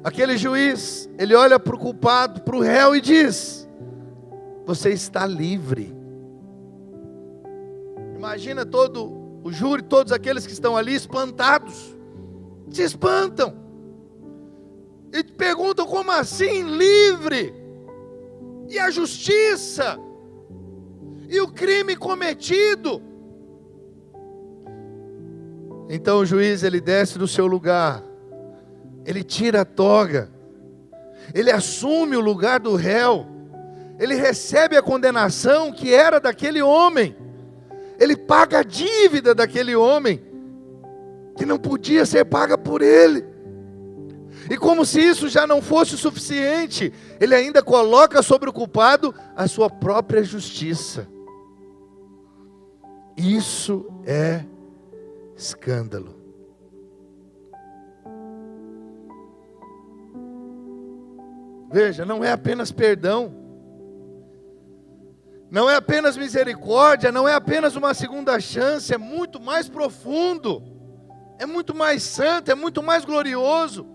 Aquele juiz, ele olha para o culpado, para o réu e diz: você está livre. Imagina todo o júri, todos aqueles que estão ali espantados, se espantam e perguntam: como assim livre? E a justiça? E o crime cometido? Então o juiz, ele desce do seu lugar, ele tira a toga, ele assume o lugar do réu, ele recebe a condenação que era daquele homem, ele paga a dívida daquele homem, que não podia ser paga por ele. E como se isso já não fosse o suficiente, ele ainda coloca sobre o culpado a sua própria justiça. Isso é escândalo. Veja, não é apenas perdão, não é apenas misericórdia, não é apenas uma segunda chance, é muito mais profundo, é muito mais santo, é muito mais glorioso.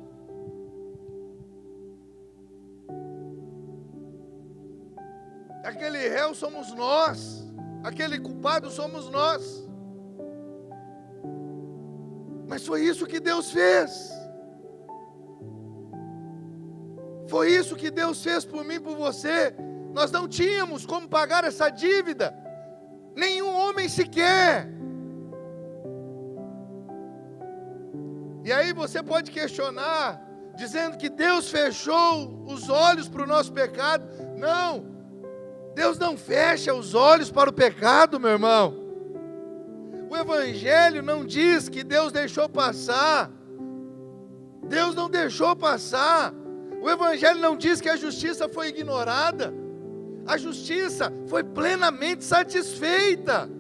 Aquele réu somos nós, aquele culpado somos nós. Mas foi isso que Deus fez. Foi isso que Deus fez por mim e por você. Nós não tínhamos como pagar essa dívida. Nenhum homem sequer. E aí você pode questionar, dizendo que Deus fechou os olhos para o nosso pecado. Não, Deus não fecha os olhos para o pecado, meu irmão. O Evangelho não diz que Deus deixou passar. Deus não deixou passar. O Evangelho não diz que a justiça foi ignorada. A justiça foi plenamente satisfeita.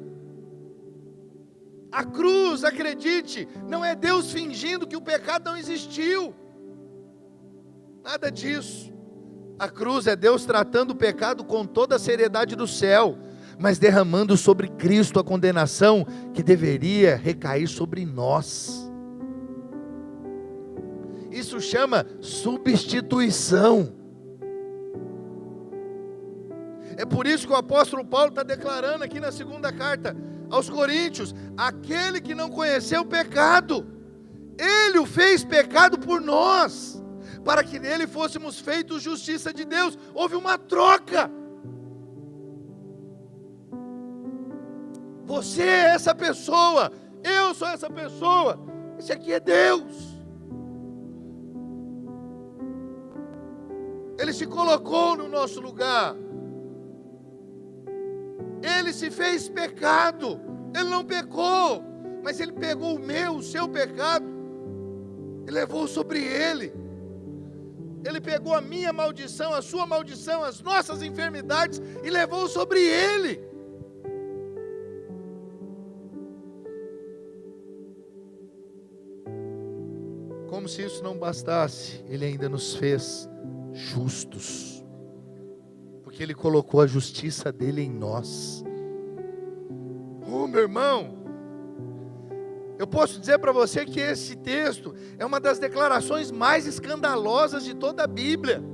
A cruz, acredite, não é Deus fingindo que o pecado não existiu. Nada disso. A cruz é Deus tratando o pecado com toda a seriedade do céu, mas derramando sobre Cristo a condenação que deveria recair sobre nós. Isso chama substituição. É por isso que o apóstolo Paulo está declarando aqui na segunda carta aos Coríntios: aquele que não conheceu o pecado, ele o fez pecado por nós, para que nele fôssemos feitos justiça de Deus. Houve uma troca. Você é essa pessoa, eu sou essa pessoa, esse aqui é Deus. Ele se colocou no nosso lugar. Ele se fez pecado. Ele não pecou, mas ele pegou o meu, o seu pecado, e levou sobre ele. Ele pegou a minha maldição, a sua maldição, as nossas enfermidades, e levou sobre ele. Como se isso não bastasse, ele ainda nos fez justos, porque ele colocou a justiça dele em nós. Oh, meu irmão, eu posso dizer para você que esse texto é uma das declarações mais escandalosas de toda a Bíblia.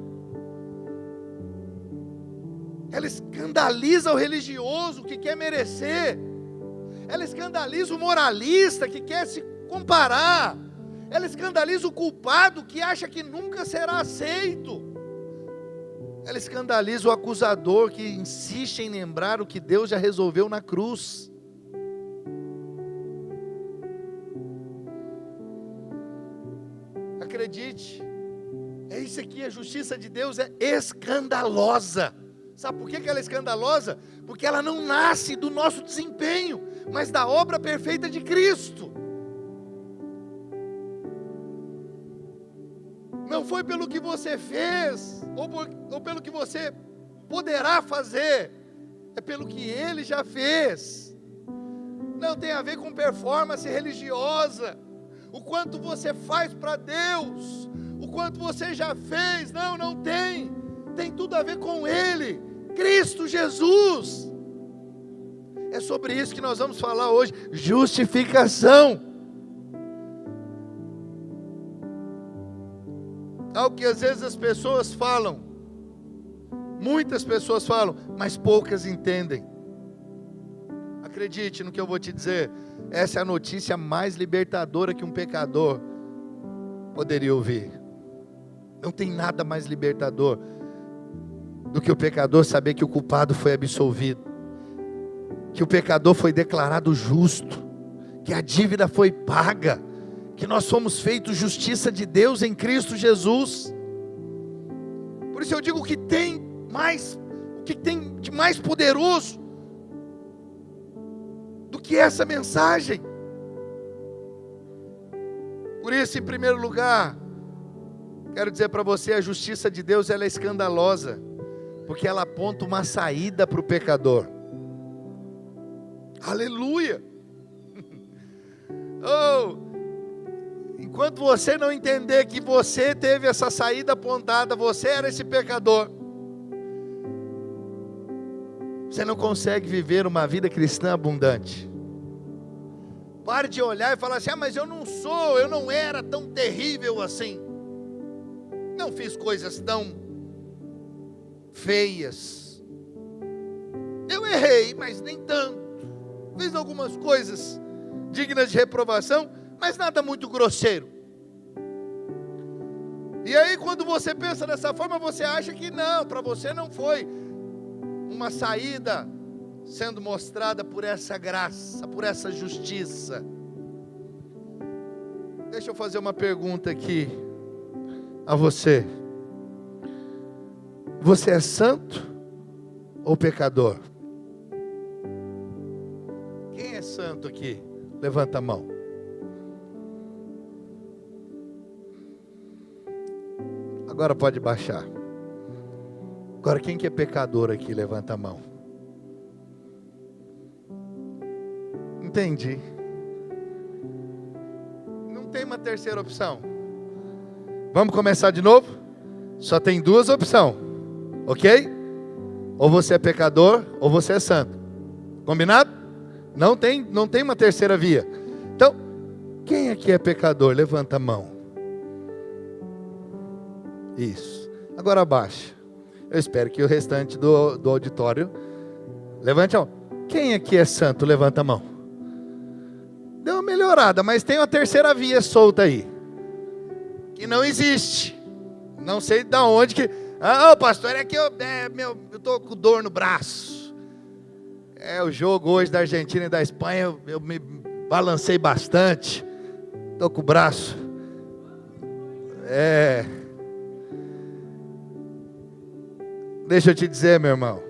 Ela escandaliza o religioso que quer merecer, ela escandaliza o moralista que quer se comparar, ela escandaliza o culpado que acha que nunca será aceito, ela escandaliza o acusador que insiste em lembrar o que Deus já resolveu na cruz. Acredite, é isso aqui, a justiça de Deus é escandalosa. Sabe por que ela é escandalosa? Porque ela não nasce do nosso desempenho, mas da obra perfeita de Cristo. Não foi pelo que você fez, ou pelo que você poderá fazer, é pelo que Ele já fez. Não tem a ver com performance religiosa, o quanto você faz para Deus, o quanto você já fez, não tem, tem tudo a ver com Ele, Cristo Jesus. É sobre isso que nós vamos falar hoje, justificação. Algo que às vezes as pessoas falam, muitas pessoas falam, mas poucas entendem. Acredite no que eu vou te dizer, essa é a notícia mais libertadora que um pecador poderia ouvir. Não tem nada mais libertador do que o pecador saber que o culpado foi absolvido, que o pecador foi declarado justo, que a dívida foi paga, que nós fomos feitos justiça de Deus em Cristo Jesus. Por isso eu digo que o que tem de mais poderoso do que essa mensagem. Por isso, em primeiro lugar, quero dizer para você, a justiça de Deus ela é escandalosa, porque ela aponta uma saída para o pecador. Aleluia! Oh, enquanto você não entender que você teve essa saída apontada, você era esse pecador, você não consegue viver uma vida cristã abundante. Pare de olhar e falar assim, mas eu não era tão terrível assim. Não fiz coisas tão feias. Eu errei, mas nem tanto. Fiz algumas coisas dignas de reprovação, mas nada muito grosseiro. E aí quando você pensa dessa forma, você acha que não, para você não foi uma saída sendo mostrada por essa graça, por essa justiça. Deixa eu fazer uma pergunta aqui a você. Você é santo ou pecador? Quem é santo aqui? Levanta a mão. Agora pode baixar. Agora quem que é pecador aqui? Levanta a mão. Entendi. Não tem uma terceira opção. Vamos começar de novo? Só tem duas opções, ok? Ou você é pecador, ou você é santo. Combinado? Não tem uma terceira via. Então, quem aqui é pecador? Levanta a mão. Isso. Agora abaixa. Eu espero que o restante do auditório levante a mão. Quem aqui é santo? Levanta a mão. Deu uma melhorada, mas tem uma terceira via solta aí, que não existe. Não sei de onde que... pastor, é que eu estou com dor no braço. O jogo hoje da Argentina e da Espanha, eu me balancei bastante. Estou com o braço. Deixa eu te dizer, meu irmão.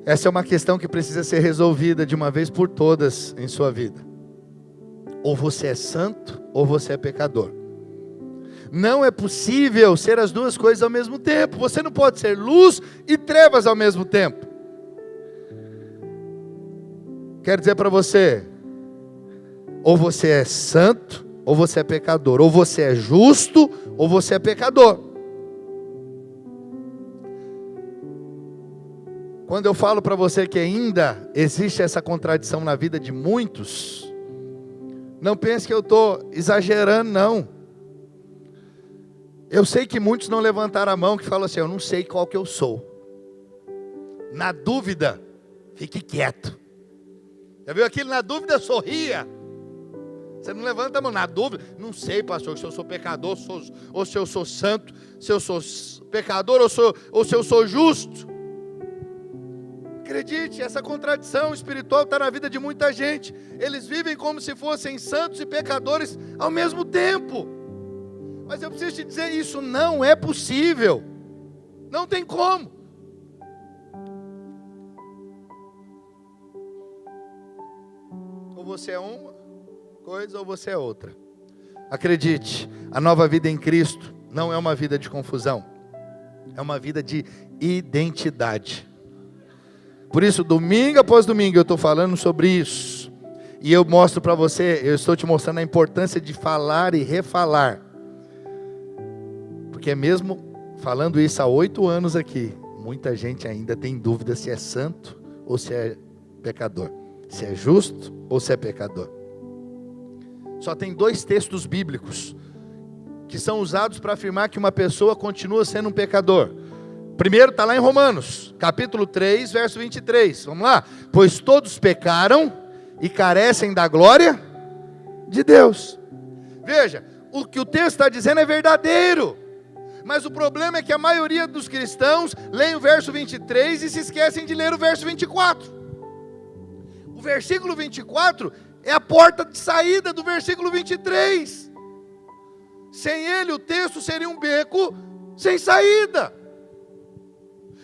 Essa é uma questão que precisa ser resolvida de uma vez por todas em sua vida. Ou você é santo, ou você é pecador. Não é possível ser as duas coisas ao mesmo tempo. Você não pode ser luz e trevas ao mesmo tempo. Quero dizer para você, ou você é santo, ou você é pecador. Ou você é justo, ou você é pecador. Quando eu falo para você que ainda existe essa contradição na vida de muitos, não pense que eu estou exagerando, não. Eu sei que muitos não levantaram a mão, que falam assim, eu não sei qual que eu sou. Na dúvida, fique quieto. Já viu aquilo? Na dúvida, sorria. Você não levanta a mão, na dúvida, não sei, pastor, se eu sou pecador, ou se eu sou santo, se eu sou pecador, ou se eu sou justo. Acredite, essa contradição espiritual está na vida de muita gente. Eles vivem como se fossem santos e pecadores ao mesmo tempo. Mas eu preciso te dizer, isso não é possível. Não tem como. Ou você é uma coisa ou você é outra. Acredite, a nova vida em Cristo não é uma vida de confusão. É uma vida de identidade. Por isso, domingo após domingo, eu estou falando sobre isso. E eu mostro para você, eu estou te mostrando a importância de falar e refalar. Porque mesmo falando isso há 8 anos aqui, muita gente ainda tem dúvida se é santo ou se é pecador. Se é justo ou se é pecador. Só tem 2 textos bíblicos que são usados para afirmar que uma pessoa continua sendo um pecador. Primeiro está lá em Romanos, capítulo 3, verso 23. Vamos lá? Pois todos pecaram e carecem da glória de Deus. Veja, o que o texto está dizendo é verdadeiro. Mas o problema é que a maioria dos cristãos leem o verso 23 e se esquecem de ler o verso 24. O versículo 24 é a porta de saída do versículo 23. Sem ele o texto seria um beco sem saída.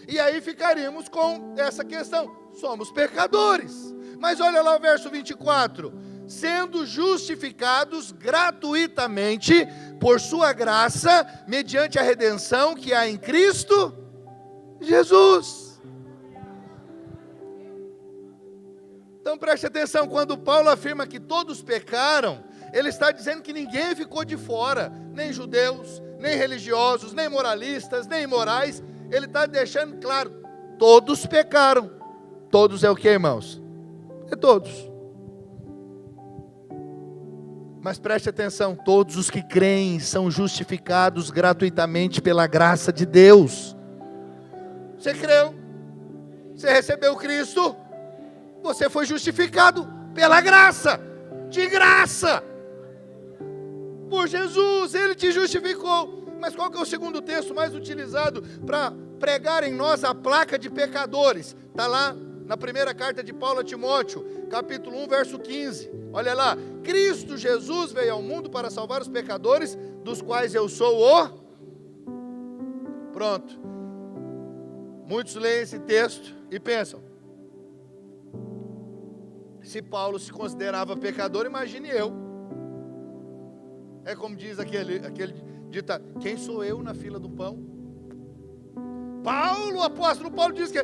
E aí ficaríamos com essa questão: somos pecadores. Mas olha lá o verso 24: sendo justificados gratuitamente por sua graça, mediante a redenção que há em Cristo Jesus. Então preste atenção, quando Paulo afirma que todos pecaram, ele está dizendo que ninguém ficou de fora, nem judeus, nem religiosos, nem moralistas, nem imorais. Ele está deixando claro, todos pecaram. Todos é o que, irmãos? É todos. Mas preste atenção, todos os que creem são justificados gratuitamente pela graça de Deus. Você creu? Você recebeu Cristo? Você foi justificado pela graça, de graça, por Jesus, Ele te justificou. Mas qual que é o segundo texto mais utilizado para pregar em nós a placa de pecadores? Está lá na primeira carta de Paulo a Timóteo, capítulo 1, verso 15. Olha lá: Cristo Jesus veio ao mundo para salvar os pecadores, dos quais eu sou o... Pronto. Muitos leem esse texto e pensam, se Paulo se considerava pecador, imagine eu. É como diz aquele ditado: quem sou eu na fila do pão? Paulo, o apóstolo Paulo diz que...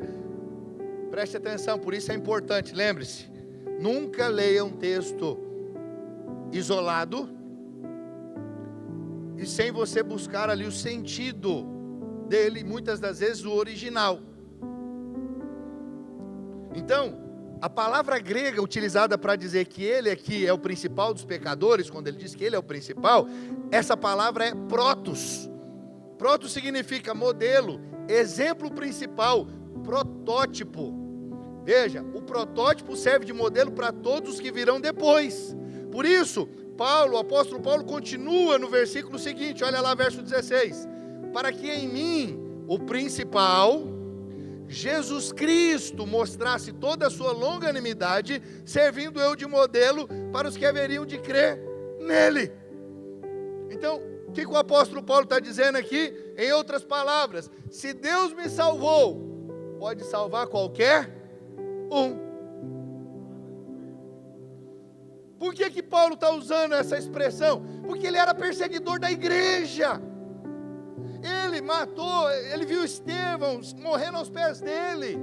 Preste atenção, por isso é importante, lembre-se, nunca leia um texto isolado e sem você buscar ali o sentido dele, muitas das vezes o original. Então, a palavra grega utilizada para dizer que ele aqui é o principal dos pecadores, quando ele diz que ele é o principal, essa palavra é protos. Protos significa modelo, exemplo principal, protótipo. Veja, o protótipo serve de modelo para todos os que virão depois. Por isso, Paulo, o apóstolo Paulo continua no versículo seguinte, olha lá verso 16: para que em mim, o principal, Jesus Cristo, mostrasse toda a sua longanimidade, servindo eu de modelo para os que haveriam de crer nele. Então, o que o apóstolo Paulo está dizendo aqui? Em outras palavras, se Deus me salvou, pode salvar qualquer um. Por que Paulo está usando essa expressão? Porque ele era perseguidor da igreja. Ele matou, ele viu Estevão morrendo aos pés dele,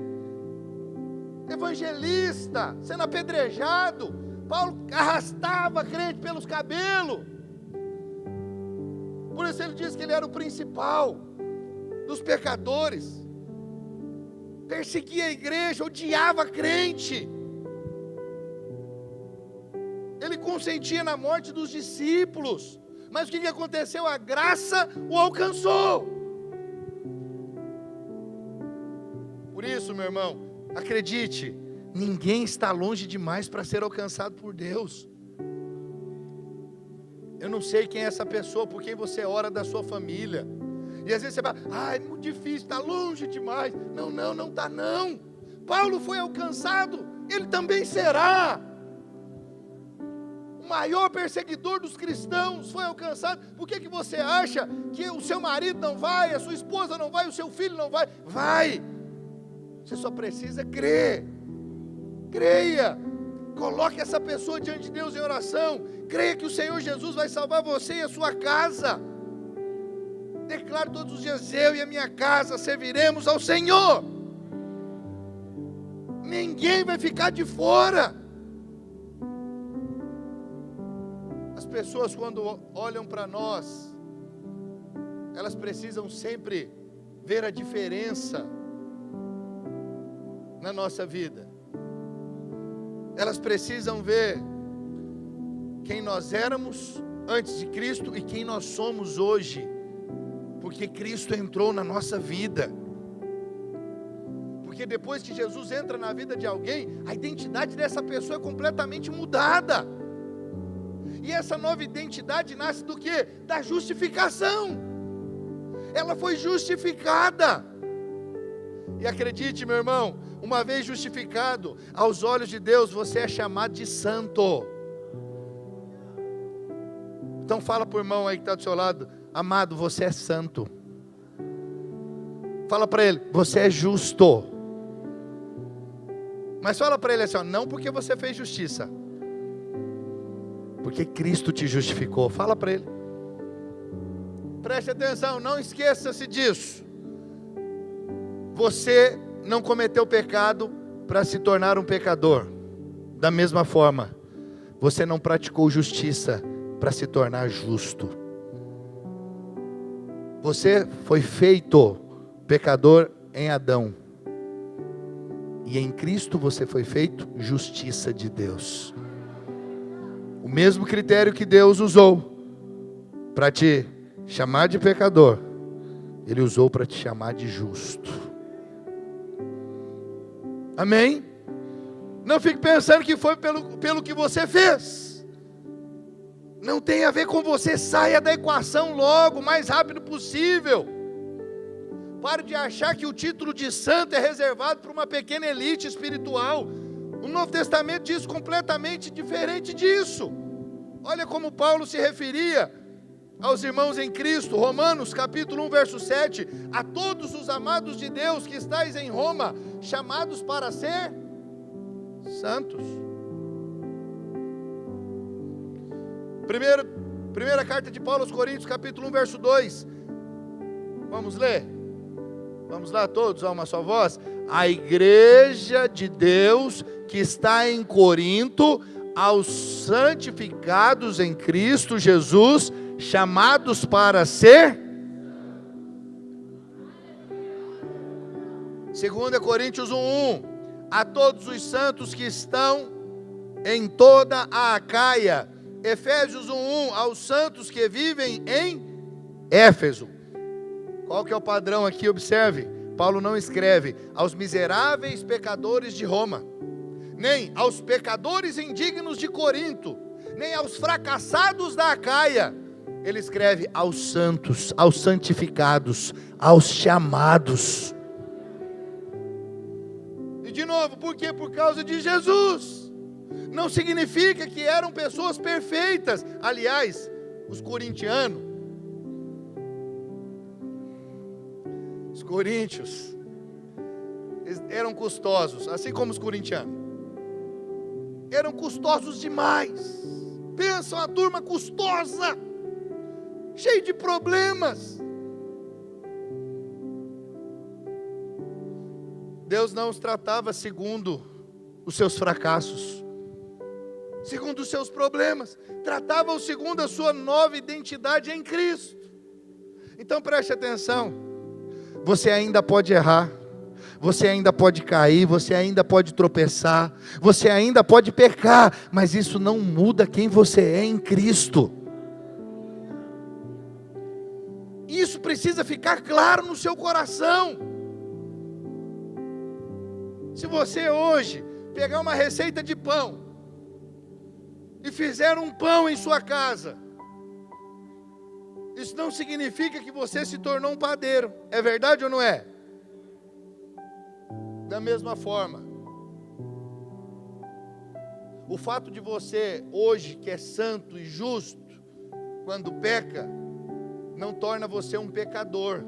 evangelista, sendo apedrejado. Paulo arrastava crente pelos cabelos. Por isso ele diz que ele era o principal dos pecadores. Perseguia a igreja, odiava crente. Ele consentia na morte dos discípulos. Mas o que aconteceu? A graça o alcançou. Por isso, meu irmão, acredite, ninguém está longe demais para ser alcançado por Deus. Eu não sei quem é essa pessoa por quem você ora da sua família. E às vezes você fala, é muito difícil, está longe demais. Não está não. Paulo foi alcançado, ele também será. O maior perseguidor dos cristãos foi alcançado. Por que você acha que o seu marido não vai, a sua esposa não vai, o seu filho não vai? Vai! Você só precisa crer. Creia. Coloque essa pessoa diante de Deus em oração. Creia que o Senhor Jesus vai salvar você e a sua casa. Declare todos os dias: eu e a minha casa serviremos ao Senhor. Ninguém vai ficar de fora. As pessoas, quando olham para nós, elas precisam sempre ver a diferença na nossa vida. Elas precisam ver quem nós éramos antes de Cristo e quem nós somos hoje, porque Cristo entrou na nossa vida. Porque depois que Jesus entra na vida de alguém, a identidade dessa pessoa é completamente mudada. E essa nova identidade nasce do quê? Da justificação. Ela foi justificada. E acredite, meu irmão, uma vez justificado, aos olhos de Deus, você é chamado de santo. Então fala para o irmão aí que está do seu lado: amado, você é santo. Fala para ele: você é justo. Mas fala para ele assim, ó, não porque você fez justiça, porque Cristo te justificou. Fala para ele. Preste atenção, não esqueça-se disso. Você não cometeu pecado para se tornar um pecador. Da mesma forma, você não praticou justiça para se tornar justo. Você foi feito pecador em Adão. E em Cristo você foi feito justiça de Deus. O mesmo critério que Deus usou para te chamar de pecador, Ele usou para te chamar de justo. Amém? Não fique pensando que foi pelo que você fez. Não tem a ver com você. Saia da equação logo, o mais rápido possível. Pare de achar que o título de santo é reservado para uma pequena elite espiritual. O Novo Testamento diz completamente diferente disso. Olha como Paulo se referia aos irmãos em Cristo. Romanos capítulo 1, verso 7. A todos os amados de Deus que estáis em Roma, chamados para ser santos. Primeira carta de Paulo aos Coríntios, capítulo 1, verso 2. Vamos ler? Vamos lá todos, a uma só voz. A igreja de Deus que está em Corinto, aos santificados em Cristo Jesus, chamados para ser. 2 Coríntios 1:1. A todos os santos que estão em toda a Acaia. Efésios 1:1. Aos santos que vivem em Éfeso. Qual que é o padrão aqui? Observe. Paulo não escreve aos miseráveis pecadores de Roma, nem aos pecadores indignos de Corinto, nem aos fracassados da Acaia. Ele escreve aos santos, aos santificados, aos chamados. E de novo, por quê? Por causa de Jesus. Não significa que eram pessoas perfeitas. Aliás, os coríntios, eles eram custosos, assim como os corintianos. Eram custosos demais. Pensa, uma turma custosa, cheio de problemas. Deus não os tratava segundo os seus fracassos, segundo os seus problemas. Tratava-os segundo a sua nova identidade em Cristo. Então preste atenção. Você ainda pode errar, você ainda pode cair, você ainda pode tropeçar, você ainda pode pecar, mas isso não muda quem você é em Cristo. Isso precisa ficar claro no seu coração. Se você hoje pegar uma receita de pão e fizer um pão em sua casa, isso não significa que você se tornou um padeiro. É verdade ou não é? Da mesma forma, o fato de você hoje, que é santo e justo, quando peca, não torna você um pecador.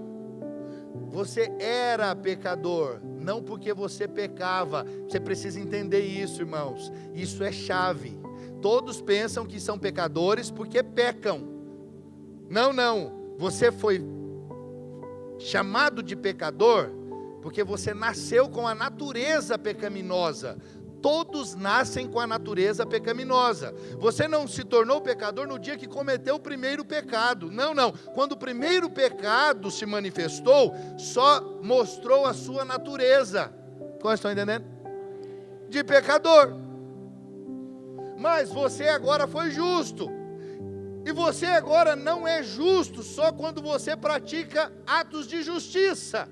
Você era pecador, não porque você pecava. Você precisa entender isso, irmãos. Isso é chave. Todos pensam que são pecadores porque pecam. Não, você foi chamado de pecador porque você nasceu com a natureza pecaminosa. Todos nascem com a natureza pecaminosa. Você não se tornou pecador no dia que cometeu o primeiro pecado. Não, quando o primeiro pecado se manifestou, só mostrou a sua natureza. Como estão entendendo? De pecador. Mas você agora foi justo. E você agora não é justo só quando você pratica atos de justiça.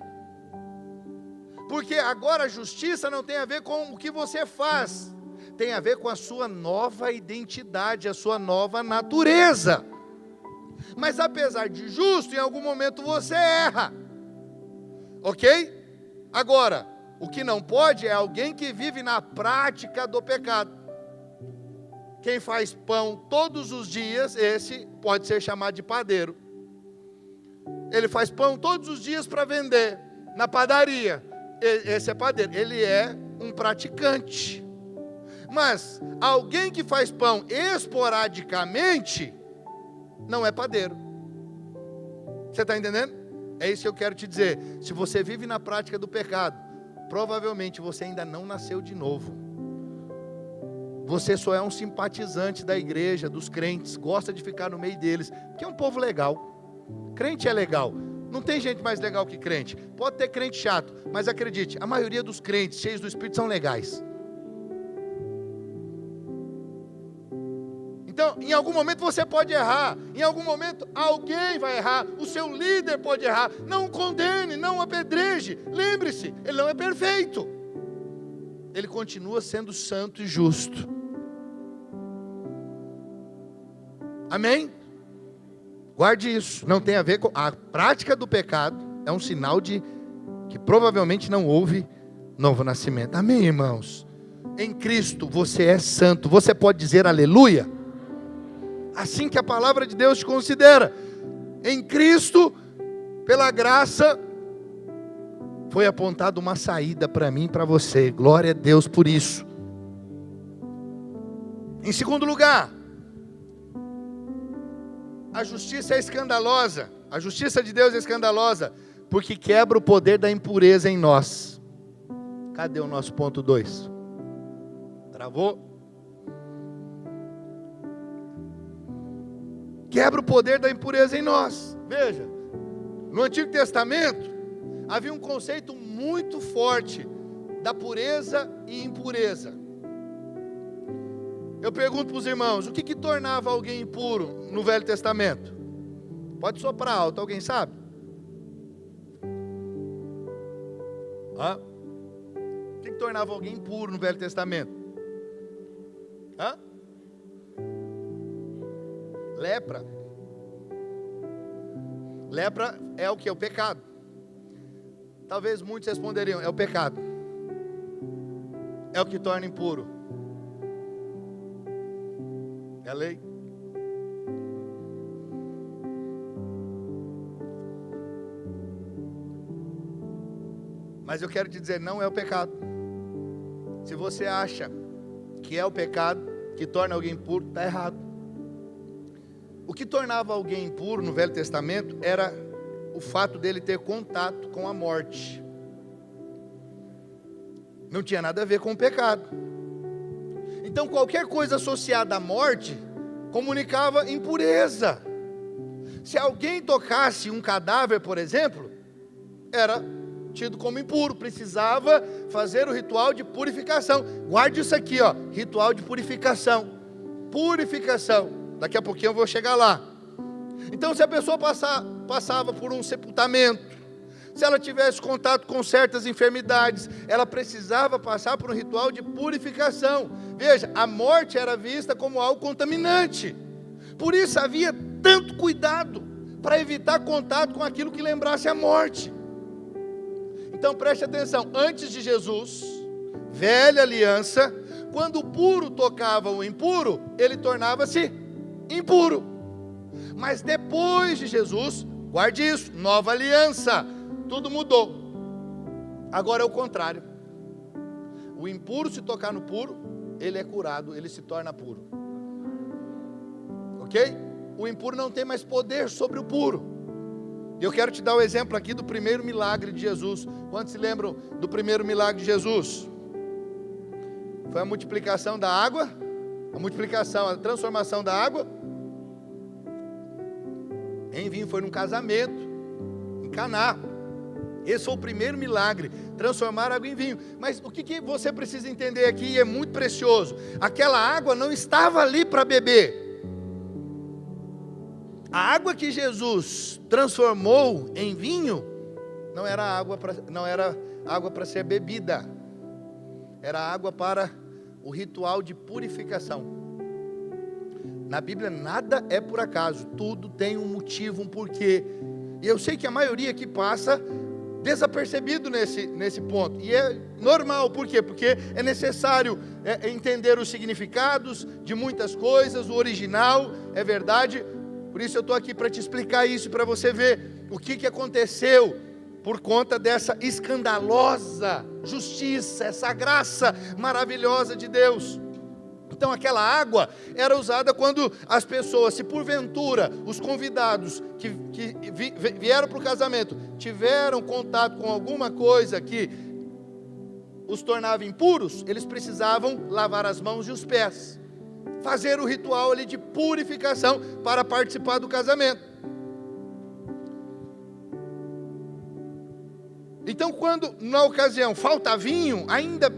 Porque agora a justiça não tem a ver com o que você faz, tem a ver com a sua nova identidade, a sua nova natureza. Mas apesar de justo, em algum momento você erra. Ok? Agora, o que não pode é alguém que vive na prática do pecado. Quem faz pão todos os dias, esse pode ser chamado de padeiro. Ele faz pão todos os dias para vender na padaria. Esse é padeiro, ele é um praticante. Mas alguém que faz pão esporadicamente não é padeiro. Você está entendendo? É isso que eu quero te dizer. Se você vive na prática do pecado, provavelmente você ainda não nasceu de novo. Você só é um simpatizante da igreja, dos crentes, gosta de ficar no meio deles, porque é um povo legal. Crente é legal. Não tem gente mais legal que crente. Pode ter crente chato, mas acredite, a maioria dos crentes cheios do Espírito são legais. Então, em algum momento você pode errar, em algum momento alguém vai errar, o seu líder pode errar. Não o condene, não o apedreje. Lembre-se, ele não é perfeito. Ele continua sendo santo e justo. Amém? Guarde isso, não tem a ver com a prática do pecado, é um sinal de que provavelmente não houve novo nascimento. Amém, irmãos? Em Cristo você é santo, você pode dizer aleluia? Assim que a palavra de Deus te considera. Em Cristo, pela graça, foi apontada uma saída para mim e para você. Glória a Deus por isso. Em segundo lugar, a justiça é escandalosa. A justiça de Deus é escandalosa, porque quebra o poder da impureza em nós. Cadê o nosso ponto 2? Travou? Quebra o poder da impureza em nós. Veja, no Antigo Testamento, havia um conceito muito forte da pureza e impureza. Eu pergunto para os irmãos, o que tornava alguém impuro no Velho Testamento? Pode soprar alto, alguém sabe? O que tornava alguém impuro no Velho Testamento? Lepra. Lepra é o que? O pecado. Talvez muitos responderiam, é o pecado. É o que torna impuro. É a lei. Mas eu quero te dizer, não é o pecado. Se você acha que é o pecado que torna alguém impuro, está errado. O que tornava alguém impuro no Velho Testamento era o fato dele ter contato com a morte. Não tinha nada a ver com o pecado. Então qualquer coisa associada à morte comunicava impureza. Se alguém tocasse um cadáver, por exemplo, era tido como impuro, precisava fazer o ritual de purificação. Guarde isso aqui, ritual de purificação. Purificação. Daqui a pouquinho eu vou chegar lá. Então se a pessoa passava por um sepultamento, se ela tivesse contato com certas enfermidades, ela precisava passar por um ritual de purificação. Veja, a morte era vista como algo contaminante. Por isso havia tanto cuidado para evitar contato com aquilo que lembrasse a morte. Então preste atenção, antes de Jesus, velha aliança, quando o puro tocava o impuro, ele tornava-se impuro. Mas depois de Jesus, guarde isso, nova aliança, tudo mudou. Agora é o contrário. O impuro, se tocar no puro, ele é curado, ele se torna puro. Ok? O impuro não tem mais poder sobre o puro. E eu quero te dar o exemplo aqui do primeiro milagre de Jesus. Quantos se lembram do primeiro milagre de Jesus? Foi a multiplicação da água, a transformação da água em vinho. Foi num casamento em Caná. Esse foi o primeiro milagre, transformar água em vinho. Mas o que você precisa entender aqui, e é muito precioso, aquela água não estava ali para beber. A água que Jesus transformou em vinho não era água para ser bebida, era água para o ritual de purificação. Na Bíblia nada é por acaso, tudo tem um motivo, um porquê. E eu sei que a maioria aqui passa desapercebido nesse ponto, e é normal. Por quê? Porque é necessário entender os significados de muitas coisas, o original, é verdade. Por isso eu estou aqui para te explicar isso, para você ver o que aconteceu por conta dessa escandalosa justiça, essa graça maravilhosa de Deus. Então aquela água era usada quando as pessoas, se porventura os convidados que vieram para o casamento tiveram contato com alguma coisa que os tornava impuros, eles precisavam lavar as mãos e os pés, fazer o ritual ali de purificação para participar do casamento. Então quando na ocasião falta vinho, ainda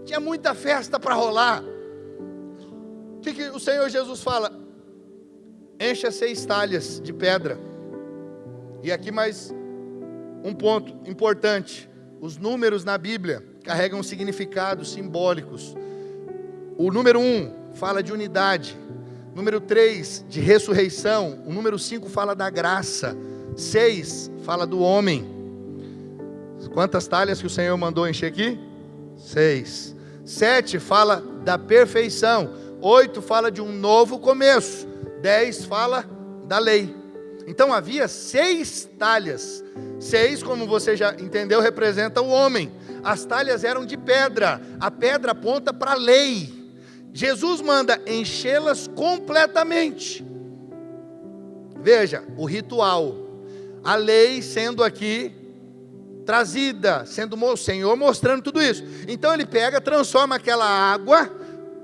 tinha muita festa para rolar. O que o Senhor Jesus fala? Encha 6 talhas de pedra. E aqui mais um ponto importante. Os números na Bíblia carregam significados simbólicos. O número 1 fala de unidade. Número 3 de ressurreição. O número 5 fala da graça. 6 fala do homem. Quantas talhas que o Senhor mandou encher aqui? 6. 7 fala da perfeição. 8 fala de um novo começo. 10 fala da lei. Então havia 6 talhas. 6, como você já entendeu, representa o homem. As talhas eram de pedra. A pedra aponta para a lei. Jesus manda enchê-las completamente. Veja, o ritual. A lei sendo aqui trazida, sendo o Senhor mostrando tudo isso. Então ele pega, transforma aquela água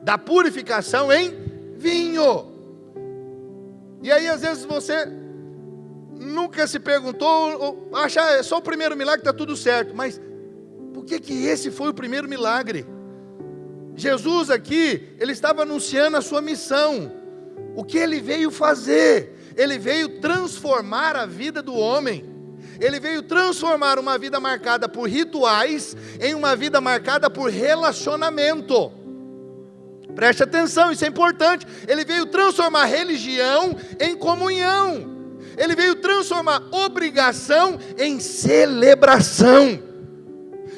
da purificação em vinho. E aí às vezes você nunca se perguntou, ou acha é só o primeiro milagre, está tudo certo. Mas por que esse foi o primeiro milagre? Jesus aqui, ele estava anunciando a sua missão. O que ele veio fazer? Ele veio transformar a vida do homem. Ele veio transformar uma vida marcada por rituais em uma vida marcada por relacionamento. Preste atenção, isso é importante. Ele veio transformar religião em comunhão. Ele veio transformar obrigação em celebração.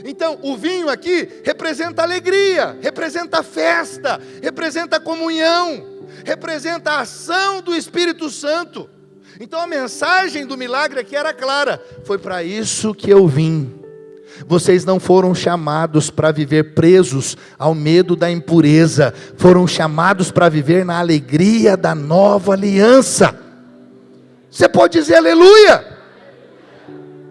Então, o vinho aqui representa alegria, representa festa, representa comunhão, representa a ação do Espírito Santo. Então a mensagem do milagre aqui era clara: foi para isso que eu vim. Vocês não foram chamados para viver presos ao medo da impureza, foram chamados para viver na alegria da nova aliança. Você pode dizer aleluia?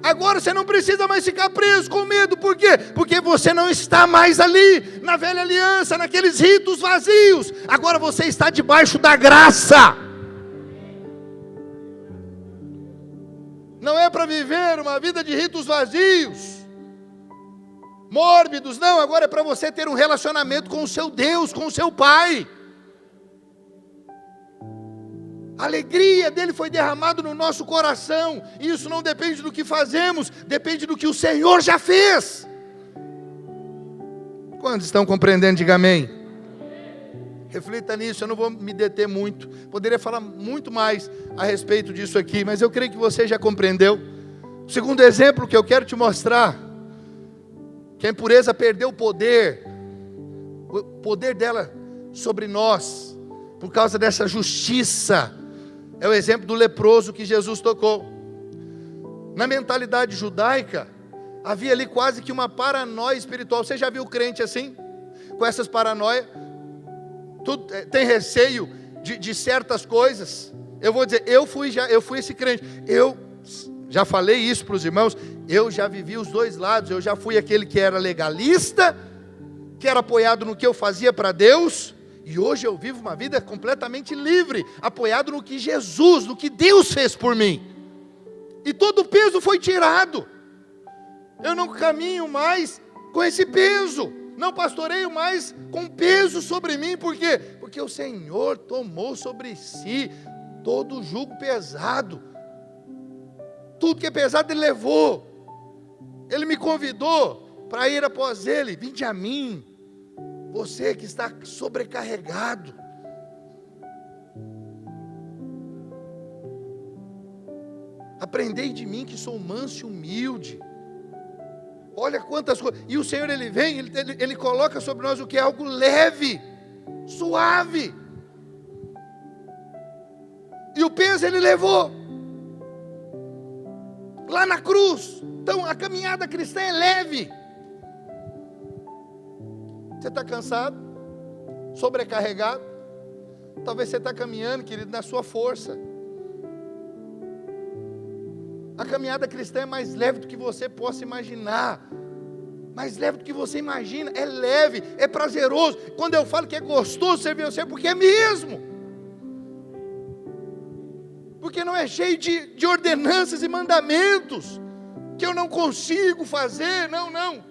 Agora você não precisa mais ficar preso com medo. Por quê? Porque você não está mais ali, na velha aliança, naqueles ritos vazios. Agora você está debaixo da graça. Não é para viver uma vida de ritos vazios, mórbidos, não. Agora é para você ter um relacionamento com o seu Deus, com o seu Pai. A alegria dele foi derramada no nosso coração. E isso não depende do que fazemos, depende do que o Senhor já fez. Quantos estão compreendendo? Diga amém. Reflita nisso, eu não vou me deter muito. Poderia falar muito mais a respeito disso aqui, mas eu creio que você já compreendeu. O segundo exemplo que eu quero te mostrar, que a impureza perdeu o poder dela sobre nós, por causa dessa justiça, é o exemplo do leproso que Jesus tocou. Na mentalidade judaica, havia ali quase que uma paranoia espiritual. Você já viu o crente assim? Com essas paranoias? Tem receio de certas coisas. Eu vou dizer, eu fui esse crente. Eu já falei isso para os irmãos. Eu já vivi os dois lados. Eu já fui aquele que era legalista, que era apoiado no que eu fazia para Deus. E hoje eu vivo uma vida completamente livre, apoiado no que Jesus, no que Deus fez por mim. E todo o peso foi tirado. Eu não caminho mais com esse peso. Não pastoreio mais com peso sobre mim. Por quê? Porque o Senhor tomou sobre si todo o jugo pesado, tudo que é pesado Ele levou. Ele me convidou para ir após Ele. Vinde a mim, você que está sobrecarregado. Aprendei de mim que sou manso e humilde. Olha quantas coisas. E o Senhor, Ele vem, Ele coloca sobre nós o que é algo leve, suave. E o peso Ele levou lá na cruz. Então a caminhada cristã é leve. Você está cansado? Sobrecarregado? Talvez você está caminhando, querido, na sua força. A caminhada cristã é mais leve do que você possa imaginar. Mais leve do que você imagina. É leve, é prazeroso. Quando eu falo que é gostoso servir ao Senhor, porque é mesmo. Porque não é cheio de ordenanças e mandamentos que eu não consigo fazer. Não.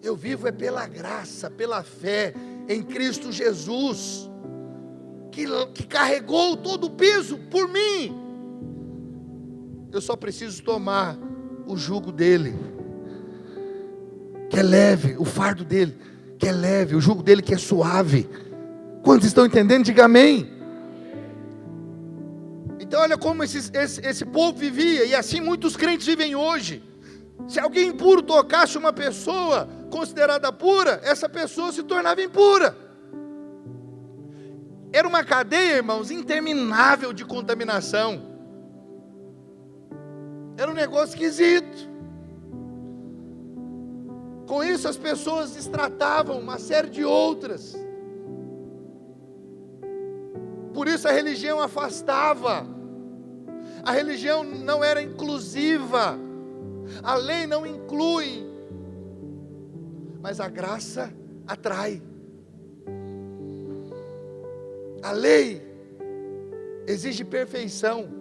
Eu vivo é pela graça, pela fé em Cristo Jesus, que carregou todo o peso por mim. Eu só preciso tomar o jugo dele, que é leve, o fardo dele, que é leve, o jugo dele que é suave. Quantos estão entendendo? Diga amém. Então olha como esse povo vivia, e assim muitos crentes vivem hoje. Se alguém impuro tocasse uma pessoa considerada pura, essa pessoa se tornava impura. Era uma cadeia, irmãos, interminável de contaminação. Era um negócio esquisito. Com isso as pessoas destratavam uma série de outras. Por isso a religião afastava. A religião não era inclusiva. A lei não inclui. Mas a graça atrai. A lei exige perfeição.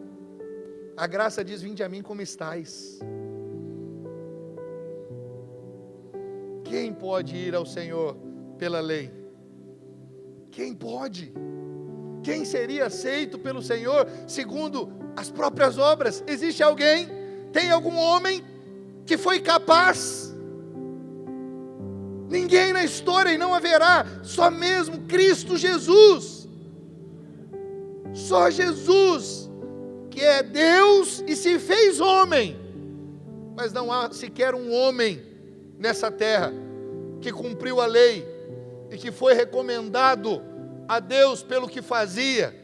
A graça diz: vinde a mim como estais. Quem pode ir ao Senhor pela lei? Quem pode? Quem seria aceito pelo Senhor segundo as próprias obras? Existe alguém? Tem algum homem que foi capaz? Ninguém na história, e não haverá. Só mesmo Cristo Jesus. Só Jesus, que é Deus e se fez homem. Mas não há sequer um homem nessa terra que cumpriu a lei e que foi recomendado a Deus pelo que fazia.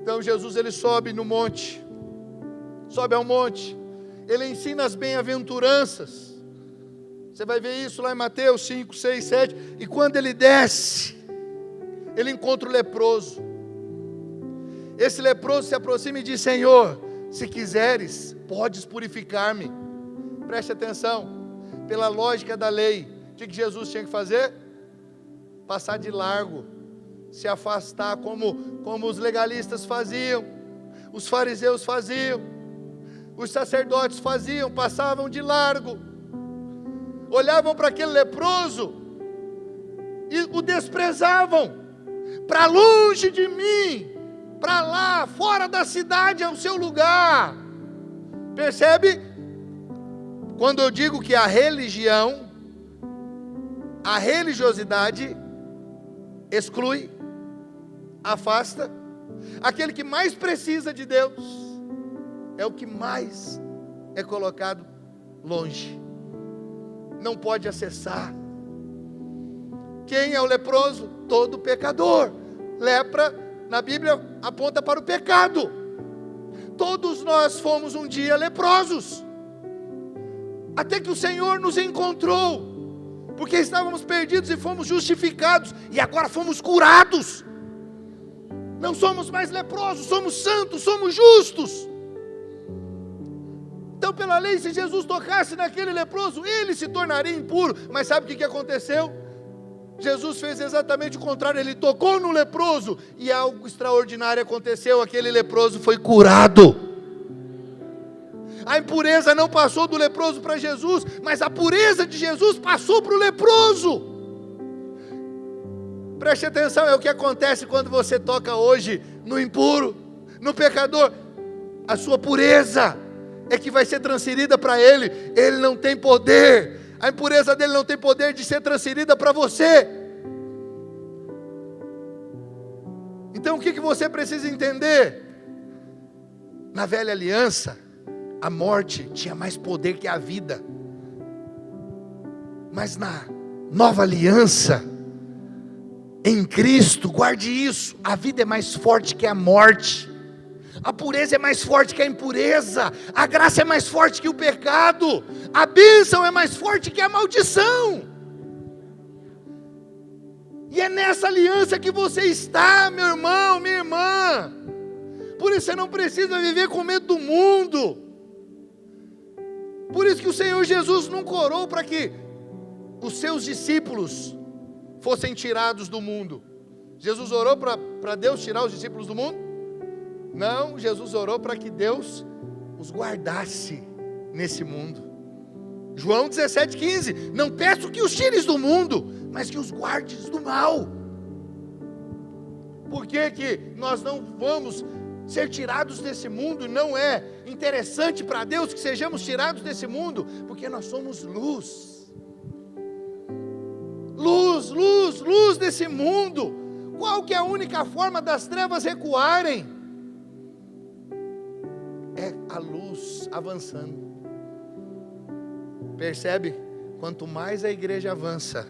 Então Jesus, ele sobe no monte, sobe ao monte, ele ensina as bem-aventuranças. Você vai ver isso lá em Mateus 5, 6, 7. E quando ele desce, ele encontra o leproso. Esse leproso se aproxima e diz: Senhor, se quiseres, podes purificar-me. Preste atenção. Pela lógica da lei, o que Jesus tinha que fazer? Passar de largo, se afastar, como os legalistas faziam, os fariseus faziam, os sacerdotes faziam, passavam de largo, olhavam para aquele leproso e o desprezavam. Para longe de mim, para lá, fora da cidade é o seu lugar. Percebe? Quando eu digo que a religiosidade exclui, afasta, aquele que mais precisa de Deus é o que mais é colocado longe, não pode acessar. Quem é o leproso? Todo pecador. Lepra, na Bíblia, aponta para o pecado. Todos nós fomos um dia leprosos, até que o Senhor nos encontrou, porque estávamos perdidos e fomos justificados, e agora fomos curados. Não somos mais leprosos, somos santos, somos justos. Então, pela lei, se Jesus tocasse naquele leproso, ele se tornaria impuro. Mas sabe o que aconteceu? Jesus fez exatamente o contrário. Ele tocou no leproso e algo extraordinário aconteceu. Aquele leproso foi curado. A impureza não passou do leproso para Jesus, mas a pureza de Jesus passou para o leproso. Preste atenção, é o que acontece quando você toca hoje no impuro, no pecador. A sua pureza é que vai ser transferida para ele. Ele não tem poder, a impureza dele não tem poder de ser transferida para você. Então o que você precisa entender? Na velha aliança, a morte tinha mais poder que a vida. Mas na nova aliança, em Cristo, guarde isso, a vida é mais forte que a morte, a pureza é mais forte que a impureza, a graça é mais forte que o pecado, a bênção é mais forte que a maldição. E é nessa aliança que você está, meu irmão, minha irmã. Por isso você não precisa viver com medo do mundo. Por isso que o Senhor Jesus nunca orou para que os seus discípulos fossem tirados do mundo. Jesus orou para Deus tirar os discípulos do mundo? Não, Jesus orou para que Deus os guardasse nesse mundo. João 17,15: não peço que os tires do mundo, mas que os guardes do mal. Por que nós não vamos ser tirados desse mundo? Não é interessante para Deus que sejamos tirados desse mundo, porque nós somos luz. Luz, luz, luz desse mundo. Qual que é a única forma das trevas recuarem? É a luz avançando. Percebe? Quanto mais a igreja avança,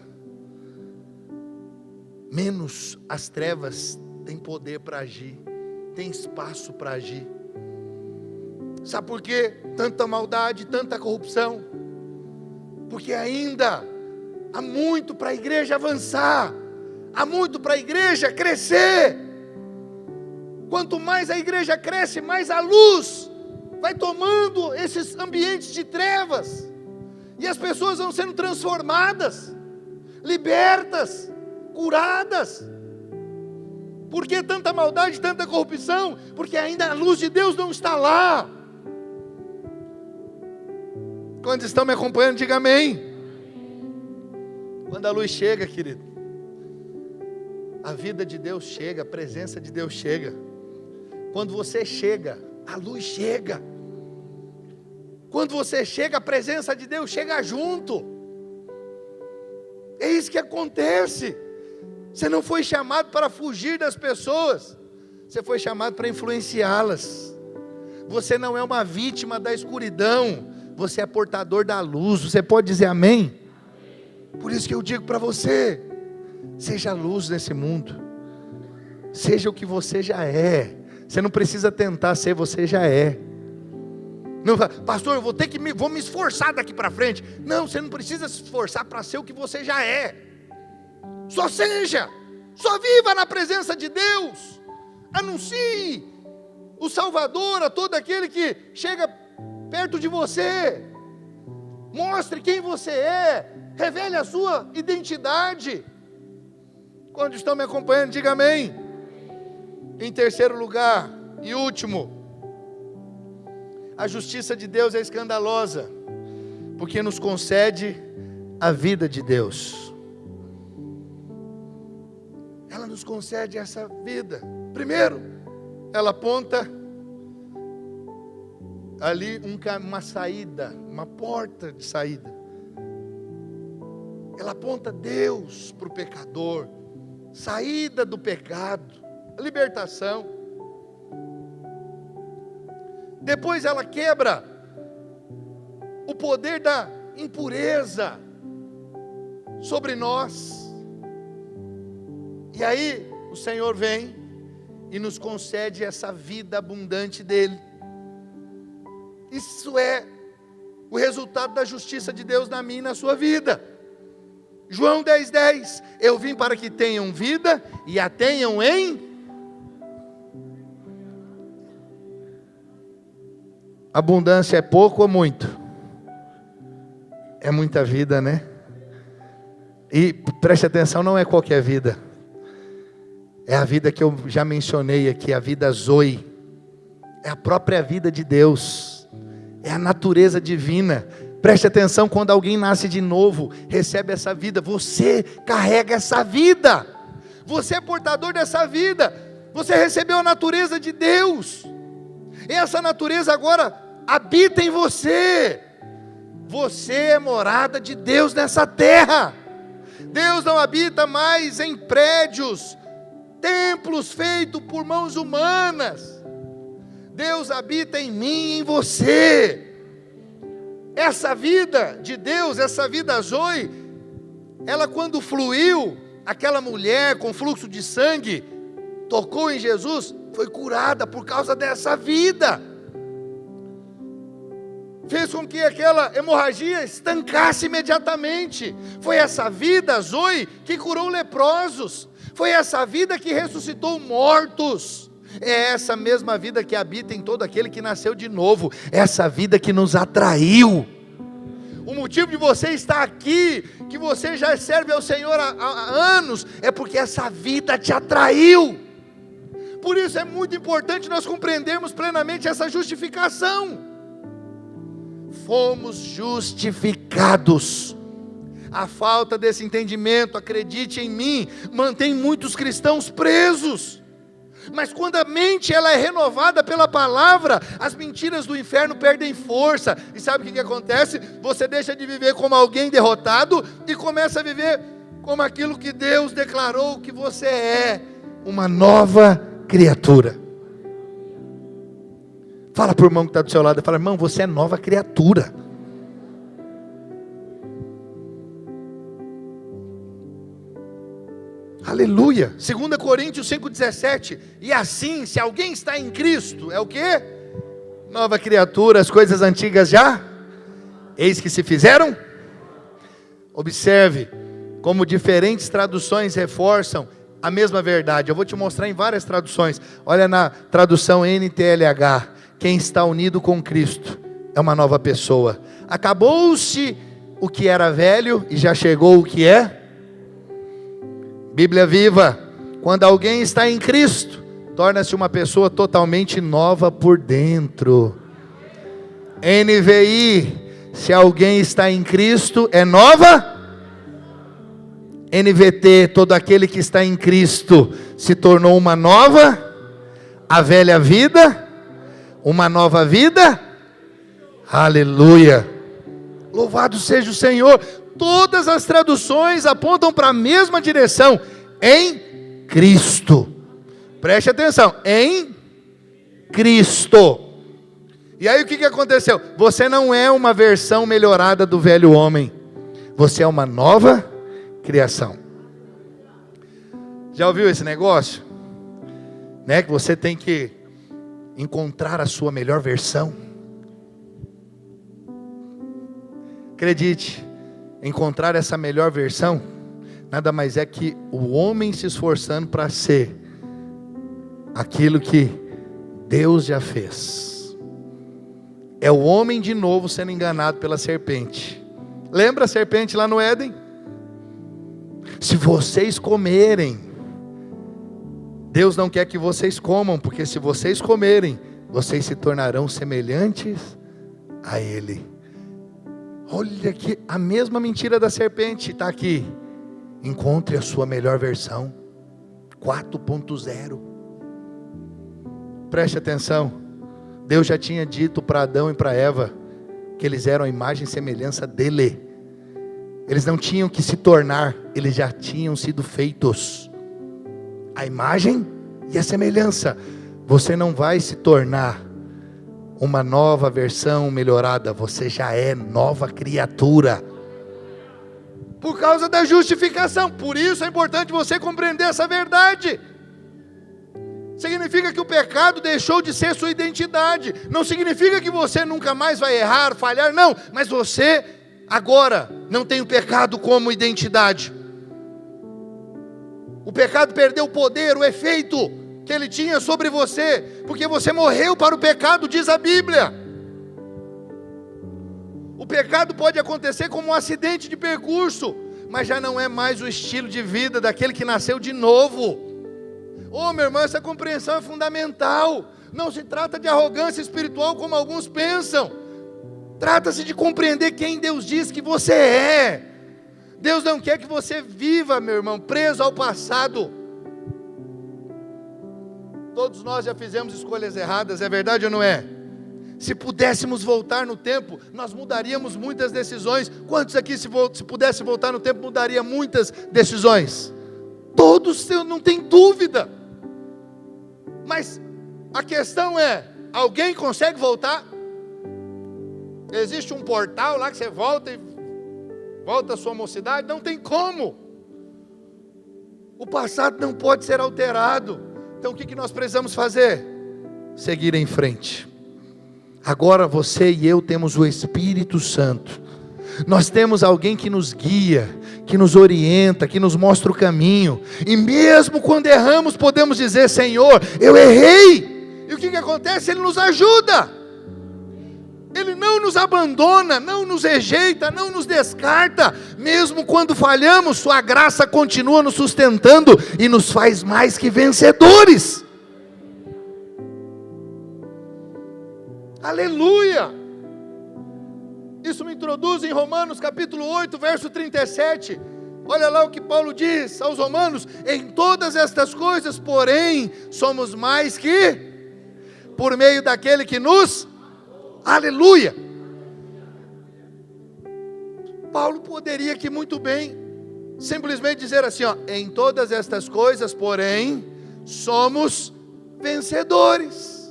menos as trevas têm poder para agir, tem espaço para agir. Sabe por quê? Tanta maldade, tanta corrupção? Porque ainda há muito para a igreja avançar, há muito para a igreja crescer. Quanto mais a igreja cresce, mais a luz vai tomando esses ambientes de trevas, e as pessoas vão sendo transformadas, libertas, curadas. Por que tanta maldade, tanta corrupção? Porque ainda a luz de Deus não está lá. Quando estão me acompanhando, diga amém. Quando a luz chega, querido, a vida de Deus chega, a presença de Deus chega. Quando você chega, a luz chega. Quando você chega, a presença de Deus chega junto. É isso que acontece. Você não foi chamado para fugir das pessoas, você foi chamado para influenciá-las. Você não é uma vítima da escuridão, você é portador da luz. Você pode dizer amém? Por isso que eu digo para você: seja luz nesse mundo, seja o que você já é. Você não precisa tentar ser, você já é. Não, pastor, eu vou me esforçar daqui para frente. Não, você não precisa se esforçar para ser o que você já é. Só seja, só viva na presença de Deus. Anuncie o Salvador a todo aquele que chega perto de você. Mostre quem você é, revele a sua identidade. Quando estão me acompanhando, diga amém. Em terceiro lugar e último, a justiça de Deus é escandalosa, porque nos concede a vida de Deus. Ela nos concede essa vida. Primeiro, ela aponta ali uma saída, uma porta de saída. Ela aponta Deus para o pecador, saída do pecado, libertação. Depois ela quebra o poder da impureza sobre nós. E aí o Senhor vem e nos concede essa vida abundante dele. Isso é o resultado da justiça de Deus na minha e na sua vida. João 10,10: eu vim para que tenham vida e a tenham em abundância. É pouco ou muito? É muita vida, né? E preste atenção, não é qualquer vida. É a vida que eu já mencionei aqui, a vida Zoe. É a própria vida de Deus. É a natureza divina. Preste atenção, quando alguém nasce de novo, recebe essa vida, você carrega essa vida. Você é portador dessa vida. Você recebeu a natureza de Deus. E essa natureza agora habita em você. Você é morada de Deus nessa terra. Deus não habita mais em prédios, templos feitos por mãos humanas. Deus habita em mim e em você. Essa vida de Deus, essa vida Zoe, ela quando fluiu, aquela mulher com fluxo de sangue, tocou em Jesus, foi curada por causa dessa vida. Fez com que aquela hemorragia estancasse imediatamente. Foi essa vida, Zoe, que curou leprosos. Foi essa vida que ressuscitou mortos. É essa mesma vida que habita em todo aquele que nasceu de novo. Essa vida que nos atraiu. O motivo de você estar aqui, que você já serve ao Senhor há anos, é porque essa vida te atraiu. Por isso é muito importante nós compreendermos plenamente essa justificação. Fomos justificados. A falta desse entendimento, acredite em mim, mantém muitos cristãos presos. Mas quando a mente ela é renovada pela palavra, as mentiras do inferno perdem força. E sabe o que acontece? Você deixa de viver como alguém derrotado e começa a viver como aquilo que Deus declarou que você é, uma nova criatura. Fala para o irmão que está do seu lado, fala: irmão, você é nova criatura. Aleluia. 2 Coríntios 5,17. E assim, se alguém está em Cristo, é o quê? Nova criatura, as coisas antigas já, eis que se fizeram. Observe como diferentes traduções reforçam a mesma verdade. Eu vou te mostrar em várias traduções. Olha na tradução NTLH. Quem está unido com Cristo é uma nova pessoa. Acabou-se o que era velho e já chegou o que é. Bíblia Viva: quando alguém está em Cristo, torna-se uma pessoa totalmente nova por dentro. NVI: se alguém está em Cristo, é nova. NVT: todo aquele que está em Cristo se tornou uma nova. A velha vida, uma nova vida. Aleluia. Louvado seja o Senhor. Todas as traduções apontam para a mesma direção. Em Cristo. Preste atenção. Em Cristo. E aí o que aconteceu? Você não é uma versão melhorada do velho homem. Você é uma nova criação. Já ouviu esse negócio? Né? Que você tem que encontrar a sua melhor versão. Acredite, encontrar essa melhor versão nada mais é que o homem se esforçando para ser aquilo que Deus já fez. É o homem de novo sendo enganado pela serpente. Lembra a serpente lá no Éden? Se vocês comerem, Deus não quer que vocês comam, porque se vocês comerem, vocês se tornarão semelhantes a Ele. Olha que a mesma mentira da serpente está aqui. Encontre a sua melhor versão 4.0. Preste atenção. Deus já tinha dito para Adão e para Eva que eles eram a imagem e semelhança dele. Eles não tinham que se tornar, eles já tinham sido feitos. A imagem e a semelhança. Você não vai se tornar uma nova versão melhorada, você já é nova criatura. Por causa da justificação. Por isso é importante você compreender essa verdade. Significa que o pecado deixou de ser sua identidade. Não significa que você nunca mais vai errar, falhar, não. Mas você agora não tem o pecado como identidade. O pecado perdeu o poder, o efeito que ele tinha sobre você, porque você morreu para o pecado, diz a Bíblia. O pecado pode acontecer como um acidente de percurso, mas já não é mais o estilo de vida daquele que nasceu de novo. Oh, meu irmão, essa compreensão é fundamental. Não se trata de arrogância espiritual como alguns pensam. Trata-se de compreender quem Deus diz que você é. Deus não quer que você viva, meu irmão, preso ao passado. Todos nós já fizemos escolhas erradas, é verdade ou não é? Se pudéssemos voltar no tempo, nós mudaríamos muitas decisões. Quantos aqui, se pudesse voltar no tempo, mudaria muitas decisões? Todos, não tem dúvida. Mas a questão é, alguém consegue voltar? Existe um portal lá que você volta e volta à sua mocidade? Não tem como. O passado não pode ser alterado. Então o que nós precisamos fazer? Seguir em frente. Agora você e eu temos o Espírito Santo. Nós temos alguém que nos guia, que nos orienta, que nos mostra o caminho. E mesmo quando erramos, podemos dizer: Senhor, eu errei. E o que acontece? Ele nos ajuda. Ele não nos abandona, não nos rejeita, não nos descarta. Mesmo quando falhamos, sua graça continua nos sustentando e nos faz mais que vencedores. Aleluia! Isso me introduz em Romanos capítulo 8, verso 37. Olha lá o que Paulo diz aos romanos: em todas estas coisas, porém, somos mais que por meio daquele que nos... Aleluia! Paulo poderia aqui muito bem simplesmente dizer assim, ó: em todas estas coisas, porém, somos vencedores.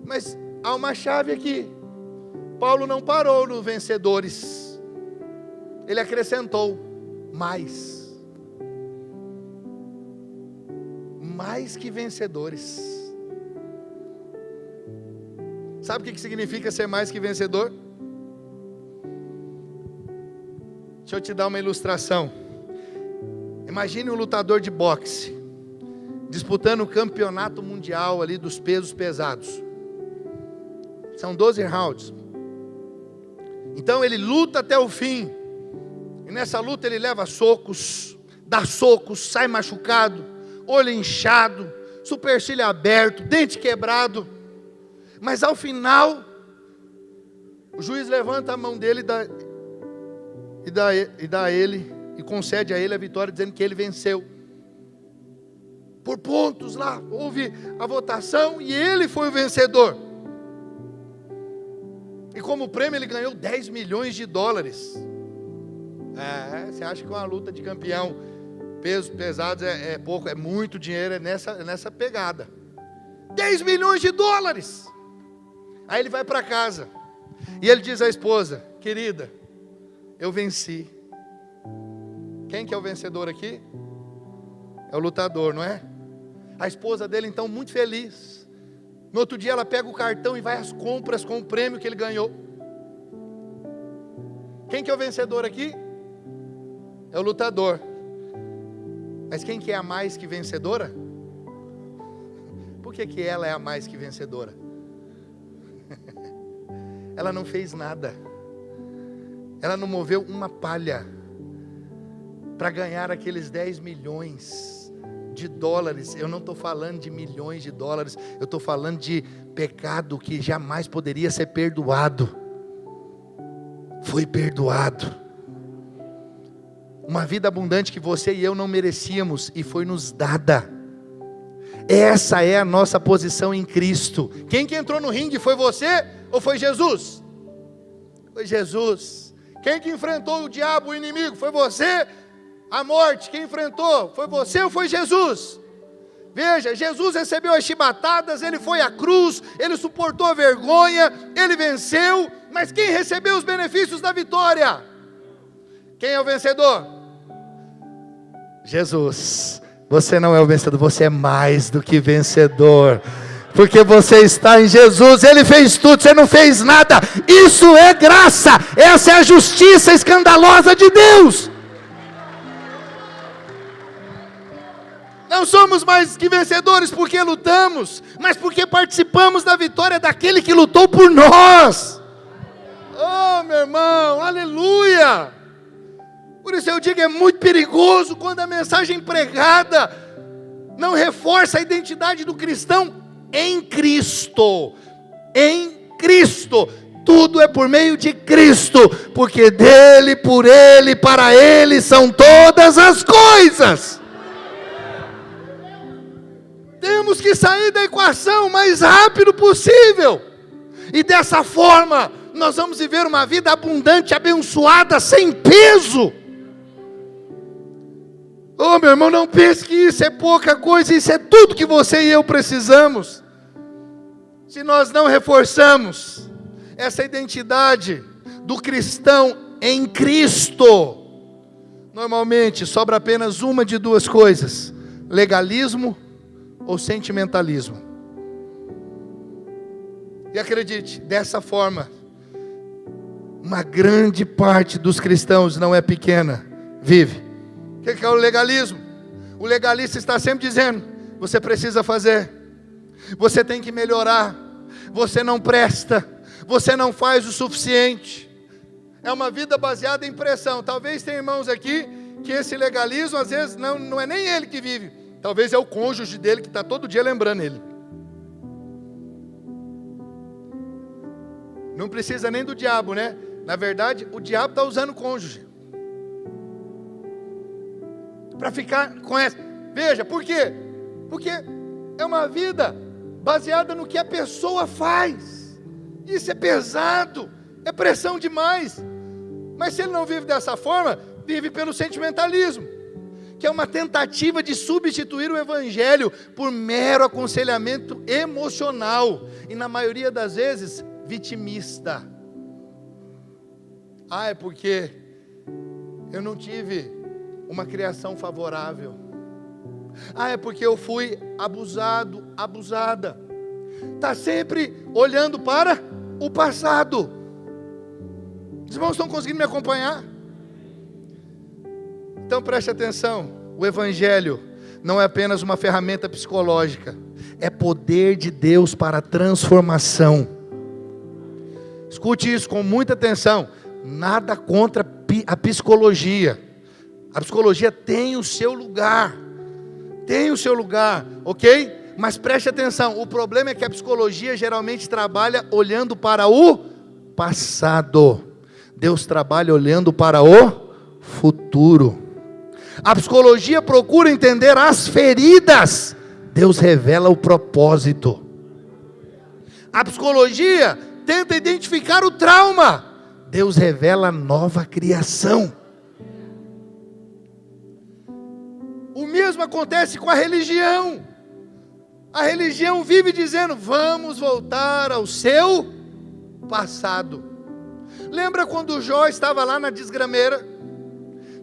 Mas há uma chave aqui. Paulo não parou no vencedores. Ele acrescentou mais. Mais que vencedores. Sabe o que significa ser mais que vencedor? Deixa eu te dar uma ilustração. Imagine um lutador de boxe disputando o campeonato mundial ali dos pesos pesados. São 12 rounds. Então ele luta até o fim. E nessa luta ele leva socos, dá socos, sai machucado, olho inchado, supercílio aberto, dente quebrado. Mas ao final, o juiz levanta a mão dele e dá a ele, e concede a ele a vitória, dizendo que ele venceu. Por pontos lá, houve a votação e ele foi o vencedor. E como prêmio ele ganhou 10 milhões de dólares. Você acha que uma luta de campeão, pesos pesados é pouco, é muito dinheiro, é nessa pegada. 10 milhões de dólares. Aí ele vai para casa, e ele diz à esposa: querida, eu venci. Quem que é o vencedor aqui? É o lutador, não é? A esposa dele então muito feliz. No outro dia ela pega o cartão e vai às compras com o prêmio que ele ganhou. Quem que é o vencedor aqui? É o lutador. Mas quem que é a mais que vencedora? Por que ela é a mais que vencedora? Ela não fez nada. Ela não moveu uma palha para ganhar aqueles 10 milhões de dólares. Eu não estou falando de milhões de dólares. Eu estou falando de pecado que jamais poderia ser perdoado. Foi perdoado. Uma vida abundante que você e eu não merecíamos e foi nos dada. Essa é a nossa posição em Cristo. Quem que entrou no ringue, foi você ou foi Jesus? Foi Jesus. Quem que enfrentou o diabo, o inimigo, foi você? A morte, quem enfrentou, foi você ou foi Jesus? Veja, Jesus recebeu as chibatadas, ele foi à cruz, ele suportou a vergonha, ele venceu, mas quem recebeu os benefícios da vitória? Quem é o vencedor? Jesus. Você não é o vencedor, você é mais do que vencedor. Porque você está em Jesus, Ele fez tudo, você não fez nada. Isso é graça, essa é a justiça escandalosa de Deus. Não somos mais que vencedores porque lutamos, mas porque participamos da vitória daquele que lutou por nós. Oh, meu irmão, aleluia! Por isso eu digo, é muito perigoso quando a mensagem pregada não reforça a identidade do cristão em Cristo. Em Cristo. Tudo é por meio de Cristo, porque dele, por ele, para ele são todas as coisas. temos que sair da equação o mais rápido possível. E dessa forma, nós vamos viver uma vida abundante, abençoada, sem peso. Oh, meu irmão, não pense que isso é pouca coisa, isso é tudo que você e eu precisamos. Se nós não reforçamos essa identidade do cristão em Cristo, normalmente sobra apenas uma de duas coisas: legalismo ou sentimentalismo. E acredite, dessa forma, uma grande parte dos cristãos, não é pequena, vive. O que é o legalismo? O legalista está sempre dizendo: você precisa fazer, você tem que melhorar, você não presta, você não faz o suficiente. É uma vida baseada em pressão. Talvez tenha irmãos aqui que esse legalismo, às vezes, não é nem ele que vive, talvez é o cônjuge dele que está todo dia lembrando ele. Não precisa nem do diabo, né? Na verdade, o diabo está usando o cônjuge para ficar com essa. Veja, por quê? Porque é uma vida baseada no que a pessoa faz. Isso é pesado, é pressão demais. Mas se ele não vive dessa forma, vive pelo sentimentalismo, que é uma tentativa de substituir o evangelho por mero aconselhamento emocional, e na maioria das vezes, vitimista. É porque eu não tive uma criação favorável. É porque eu fui abusado, abusada. Está sempre olhando para o passado. Os irmãos estão conseguindo me acompanhar? Então preste atenção, o evangelho não é apenas uma ferramenta psicológica, é poder de Deus para a transformação. Escute isso com muita atenção. Nada contra a psicologia. A psicologia tem o seu lugar, ok? Mas preste atenção, o problema é que a psicologia geralmente trabalha olhando para o passado. Deus trabalha olhando para o futuro. A psicologia procura entender as feridas, Deus revela o propósito. A psicologia tenta identificar o trauma, Deus revela a nova criação. O mesmo acontece com a religião. A religião vive dizendo: vamos voltar ao seu passado. Lembra quando Jó estava lá na desgrameira?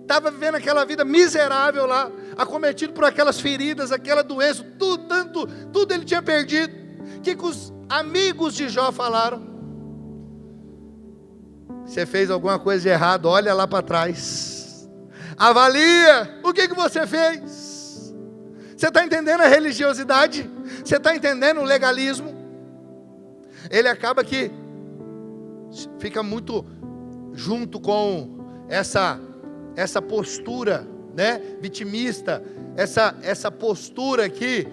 Estava vivendo aquela vida miserável lá, acometido por aquelas feridas, aquela doença, tudo ele tinha perdido. O que os amigos de Jó falaram? Você fez alguma coisa de errado, olha lá para trás, avalia o que você fez. Você está entendendo a religiosidade? Você está entendendo o legalismo? Ele acaba que fica muito junto com essa postura, né, vitimista, essa postura aqui,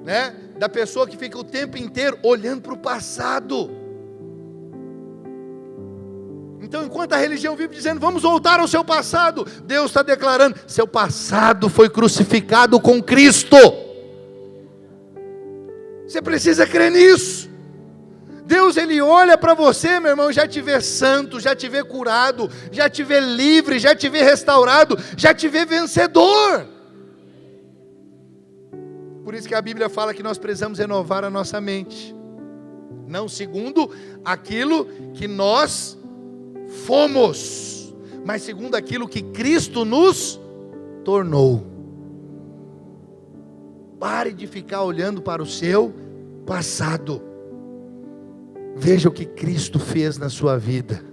né, da pessoa que fica o tempo inteiro olhando para o passado. Então, enquanto a religião vive dizendo: vamos voltar ao seu passado, Deus está declarando: seu passado foi crucificado com Cristo. Você precisa crer nisso. Deus, Ele olha para você, meu irmão, já te vê santo, já te vê curado, já te vê livre, já te vê restaurado, já te vê vencedor. Por isso que a Bíblia fala que nós precisamos renovar a nossa mente, não segundo aquilo que nós fomos, mas segundo aquilo que Cristo nos tornou. Pare de ficar olhando para o seu passado. Veja o que Cristo fez na sua vida,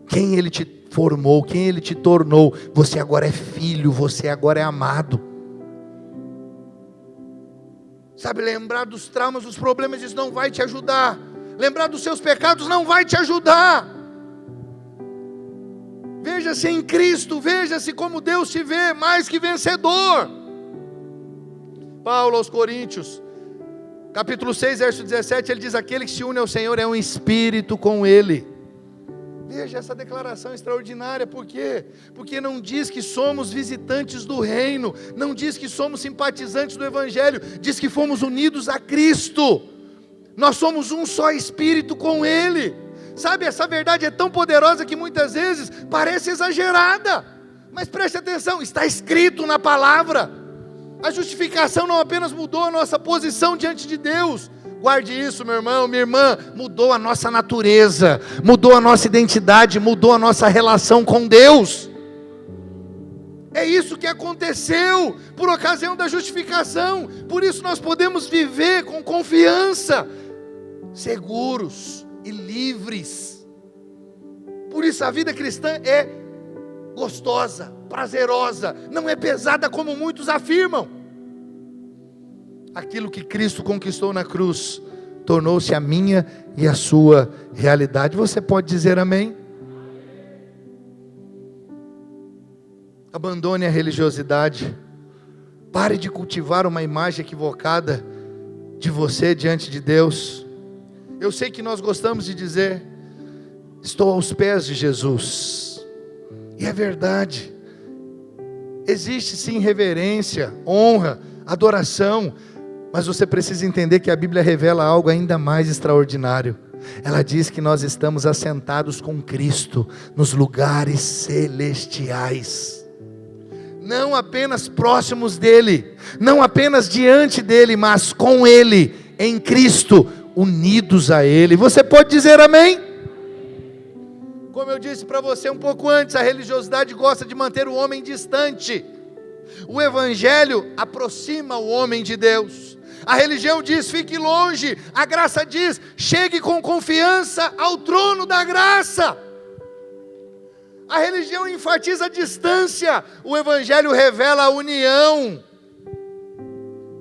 quem Ele te formou, quem Ele te tornou. Você agora é filho, você agora é amado. Sabe, lembrar dos traumas, dos problemas, isso não vai te ajudar. Lembrar dos seus pecados não vai te ajudar. Veja-se em Cristo, veja-se como Deus te vê, mais que vencedor. Paulo aos Coríntios, capítulo 6, verso 17, ele diz: aquele que se une ao Senhor é um espírito com Ele. Veja essa declaração extraordinária, por quê? Porque não diz que somos visitantes do reino, não diz que somos simpatizantes do Evangelho, diz que fomos unidos a Cristo, nós somos um só Espírito com Ele. Sabe, essa verdade é tão poderosa que muitas vezes parece exagerada, mas preste atenção, está escrito na palavra. A justificação não apenas mudou a nossa posição diante de Deus, guarde isso, meu irmão, minha irmã, mudou a nossa natureza, mudou a nossa identidade, mudou a nossa relação com Deus. É isso que aconteceu por ocasião da justificação. Por isso nós podemos viver com confiança, seguros e livres. Por isso a vida cristã é gostosa, prazerosa, não é pesada como muitos afirmam. Aquilo que Cristo conquistou na cruz tornou-se a minha e a sua realidade. Você pode dizer amém? Abandone a religiosidade. Pare de cultivar uma imagem equivocada de você diante de Deus. Eu sei que nós gostamos de dizer: estou aos pés de Jesus. E é verdade. Existe sim reverência, honra, adoração. Mas você precisa entender que a Bíblia revela algo ainda mais extraordinário. Ela diz que nós estamos assentados com Cristo nos lugares celestiais. Não apenas próximos dEle, não apenas diante dEle, mas com Ele, em Cristo, unidos a Ele. Você pode dizer amém? Como eu disse para você um pouco antes, a religiosidade gosta de manter o homem distante. O Evangelho aproxima o homem de Deus. A religião diz: fique longe. A graça diz: chegue com confiança ao trono da graça. A religião enfatiza a distância. O Evangelho revela a união.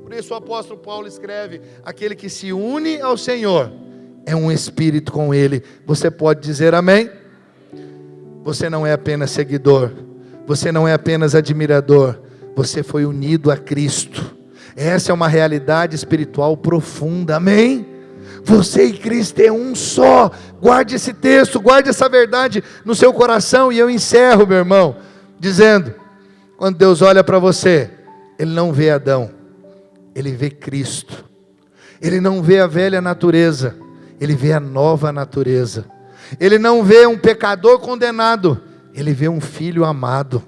Por isso o apóstolo Paulo escreve: aquele que se une ao Senhor é um espírito com Ele. Você pode dizer amém? Você não é apenas seguidor, você não é apenas admirador, você foi unido a Cristo. Essa é uma realidade espiritual profunda, amém? Você e Cristo é um só. Guarde esse texto, guarde essa verdade no seu coração. E eu encerro, meu irmão, dizendo: quando Deus olha para você, Ele não vê Adão, Ele vê Cristo. Ele não vê a velha natureza, Ele vê a nova natureza. Ele não vê um pecador condenado, Ele vê um filho amado.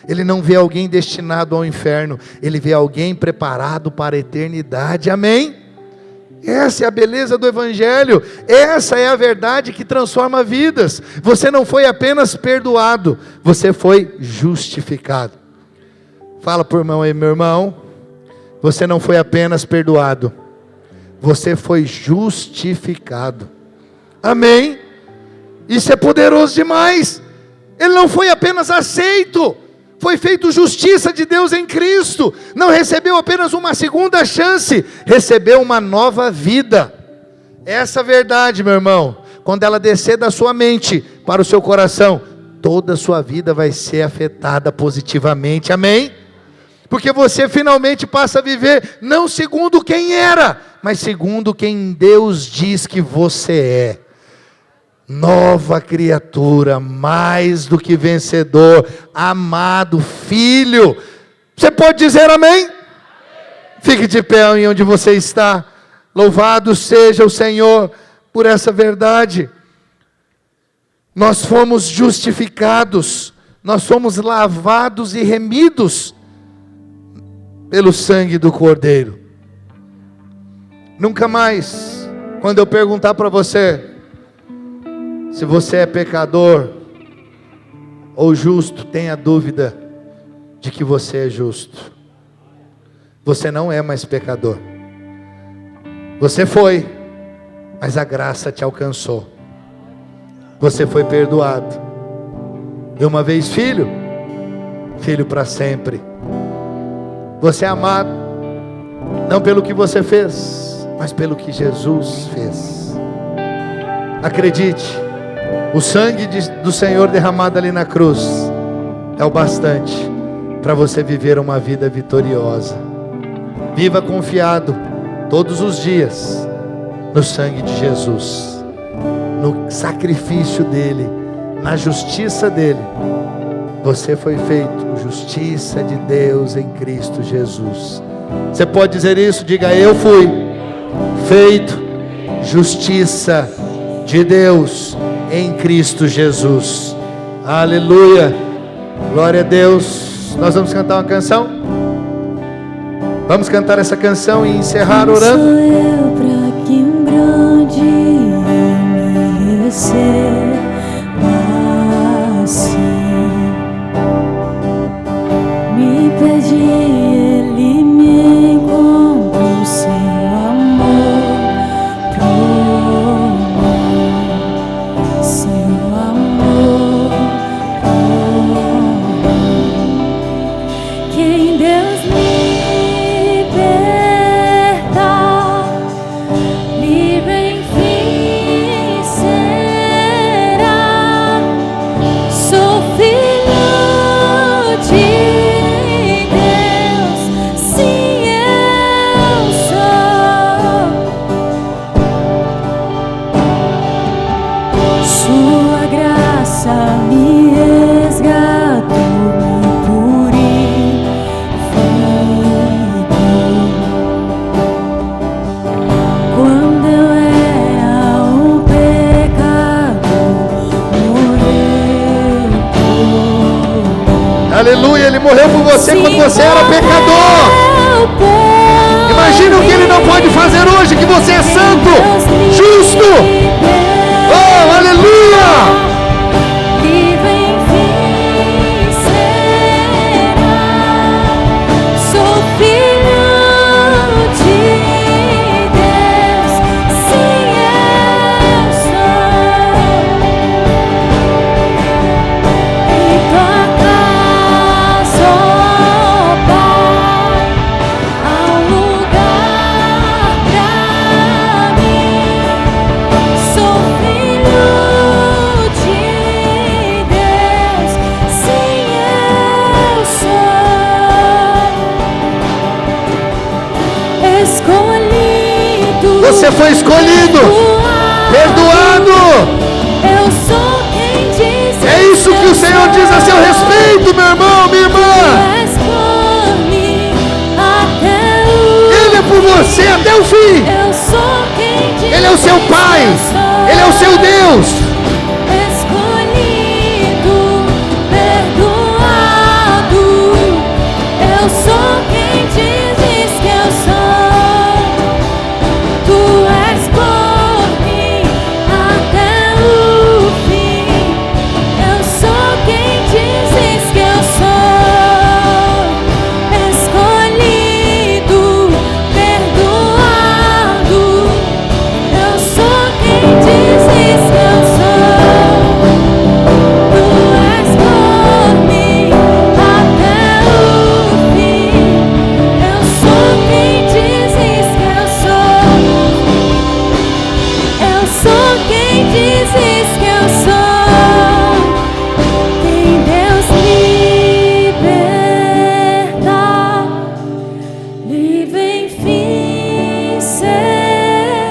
Ele não vê alguém destinado ao inferno, Ele vê alguém preparado para a eternidade, amém? Essa é a beleza do Evangelho, essa é a verdade que transforma vidas. Você não foi apenas perdoado, você foi justificado. Fala para o irmão aí: meu irmão, você não foi apenas perdoado, você foi justificado, amém? Isso é poderoso demais. Ele não foi apenas aceito, foi feito justiça de Deus em Cristo. Não recebeu apenas uma segunda chance, recebeu uma nova vida. Essa verdade, meu irmão, quando ela descer da sua mente para o seu coração, toda a sua vida vai ser afetada positivamente, amém? Porque você finalmente passa a viver não segundo quem era, mas segundo quem Deus diz que você é. Nova criatura, mais do que vencedor, amado filho. Você pode dizer amém? Amém. Fique de pé em onde você está. Louvado seja o Senhor por essa verdade. Nós fomos justificados, nós fomos lavados e remidos pelo sangue do Cordeiro. Nunca mais, quando eu perguntar para você se você é pecador ou justo, tenha dúvida de que você é justo. Você não é mais pecador. Você foi, mas a graça te alcançou. Você foi perdoado. E uma vez filho, filho para sempre. Você é amado, não pelo que você fez, mas pelo que Jesus fez. Acredite, o sangue do Senhor derramado ali na cruz é o bastante para você viver uma vida vitoriosa. Viva confiado todos os dias no sangue de Jesus, no sacrifício dele, na justiça dele, você foi feito justiça de Deus em Cristo Jesus. Você pode dizer isso? Diga: eu fui feito justiça de Deus em Cristo Jesus. Aleluia, glória a Deus. Nós vamos cantar uma canção. Vamos cantar essa canção e encerrar orando. Sou eu para que um grande me receba assim. Me pede, ele me encontra o seu amor provar, seu amor provar. Quem Deus liberta, livre enfim será. Sou filho de Deus, sim eu sou. Sua graça me resgatou, me purificou. Quando eu era um pecador, morreu por Aleluia, ele morreu por você quando você era pecador. Imagina o que ele não pode fazer hoje, que você é santo, justo. Oh, aleluia! Livre enfim será. Sou filho de Deus, sim eu sou. Em tua casa, ó Pai, há um lugar pra mim. Sou filho de Deus, sim eu sou. Escolhido, Você foi escolhido, perdoado. Eu sou quem diz. É isso que o Senhor diz a seu respeito, meu irmão, minha irmã. És por mim até o Ele é por você até o fim. Eu sou quem diz. Ele é o seu Pai, Ele é o seu Deus. Escolhido, perdoado. Eu sou quem dizes que eu sou. Tu és por mim até o fim. Eu sou quem dizes que eu sou. Escolhido, perdoado. Eu sou quem dizes que eu sou. Tu és por mim até o fim. Eu sou quem dizes que eu sou. Eu sou quem dizes que eu sou. Quem Deus liberta, livre enfim será.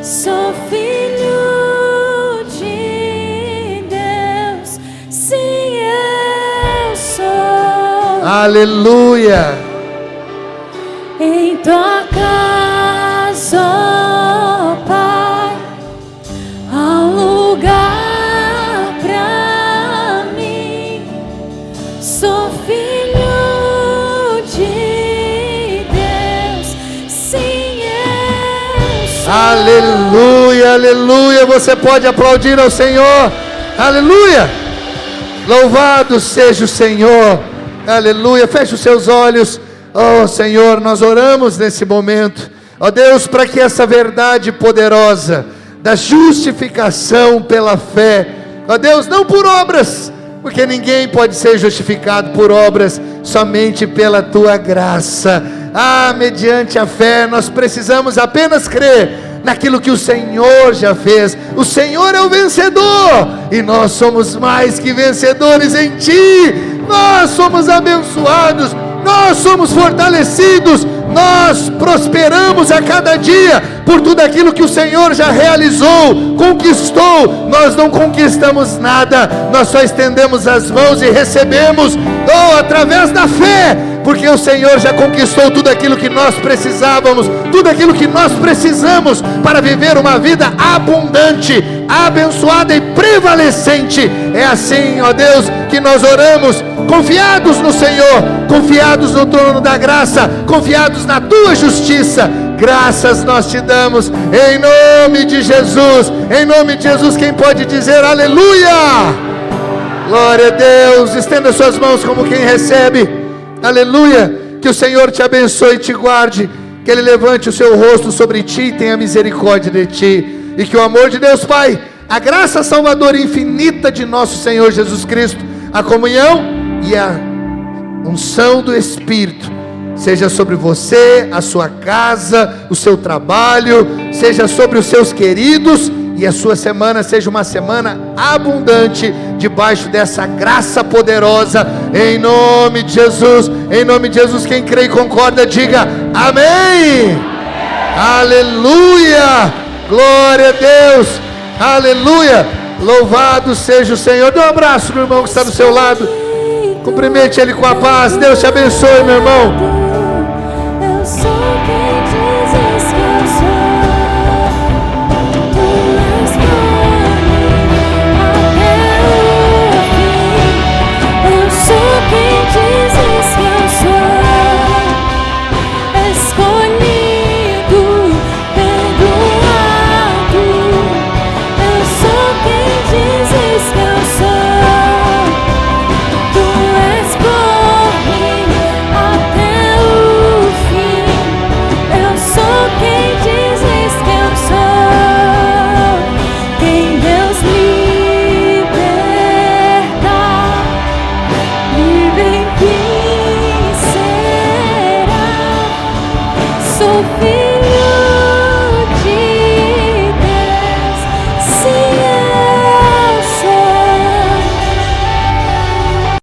Sou filho de Deus, sim eu sou. Aleluia. Em tua casa, ó Pai, há um lugar pra mim. Sou filho de Deus, sim eu sou. Aleluia, aleluia. Você pode aplaudir ao Senhor. Aleluia. Louvado seja o Senhor. Aleluia. Feche os seus olhos. Oh Senhor, nós oramos nesse momento, ó Deus, para que essa verdade poderosa da justificação pela fé, ó Deus, não por obras, porque ninguém pode ser justificado por obras, somente pela tua graça. Mediante a fé, nós precisamos apenas crer naquilo que o Senhor já fez. O Senhor é o vencedor, e nós somos mais que vencedores em Ti. Nós somos abençoados, nós somos fortalecidos, nós prosperamos a cada dia, por tudo aquilo que o Senhor já realizou, conquistou. Nós não conquistamos nada, nós só estendemos as mãos e recebemos, através da fé, porque o Senhor já conquistou tudo aquilo que nós precisávamos, tudo aquilo que nós precisamos para viver uma vida abundante, abençoada e prevalecente. É assim, ó Deus, que nós oramos, confiados no Senhor, confiados no trono da graça, confiados na tua justiça. Graças nós te damos, em nome de Jesus. Em nome de Jesus, quem pode dizer aleluia? Glória a Deus. Estenda suas mãos como quem recebe. Aleluia. Que o Senhor te abençoe e te guarde, que Ele levante o seu rosto sobre ti e tenha misericórdia de ti, e que o amor de Deus Pai, a graça salvadora e infinita de nosso Senhor Jesus Cristo, a comunhão e a unção do Espírito seja sobre você, a sua casa, o seu trabalho, seja sobre os seus queridos, e a sua semana seja uma semana abundante, debaixo dessa graça poderosa, em nome de Jesus. Em nome de Jesus, quem crê e concorda, diga amém. Aleluia, glória a Deus, aleluia, louvado seja o Senhor. Dê um abraço no irmão que está do seu lado, cumprimente ele com a paz. Deus te abençoe, meu irmão. Eu sou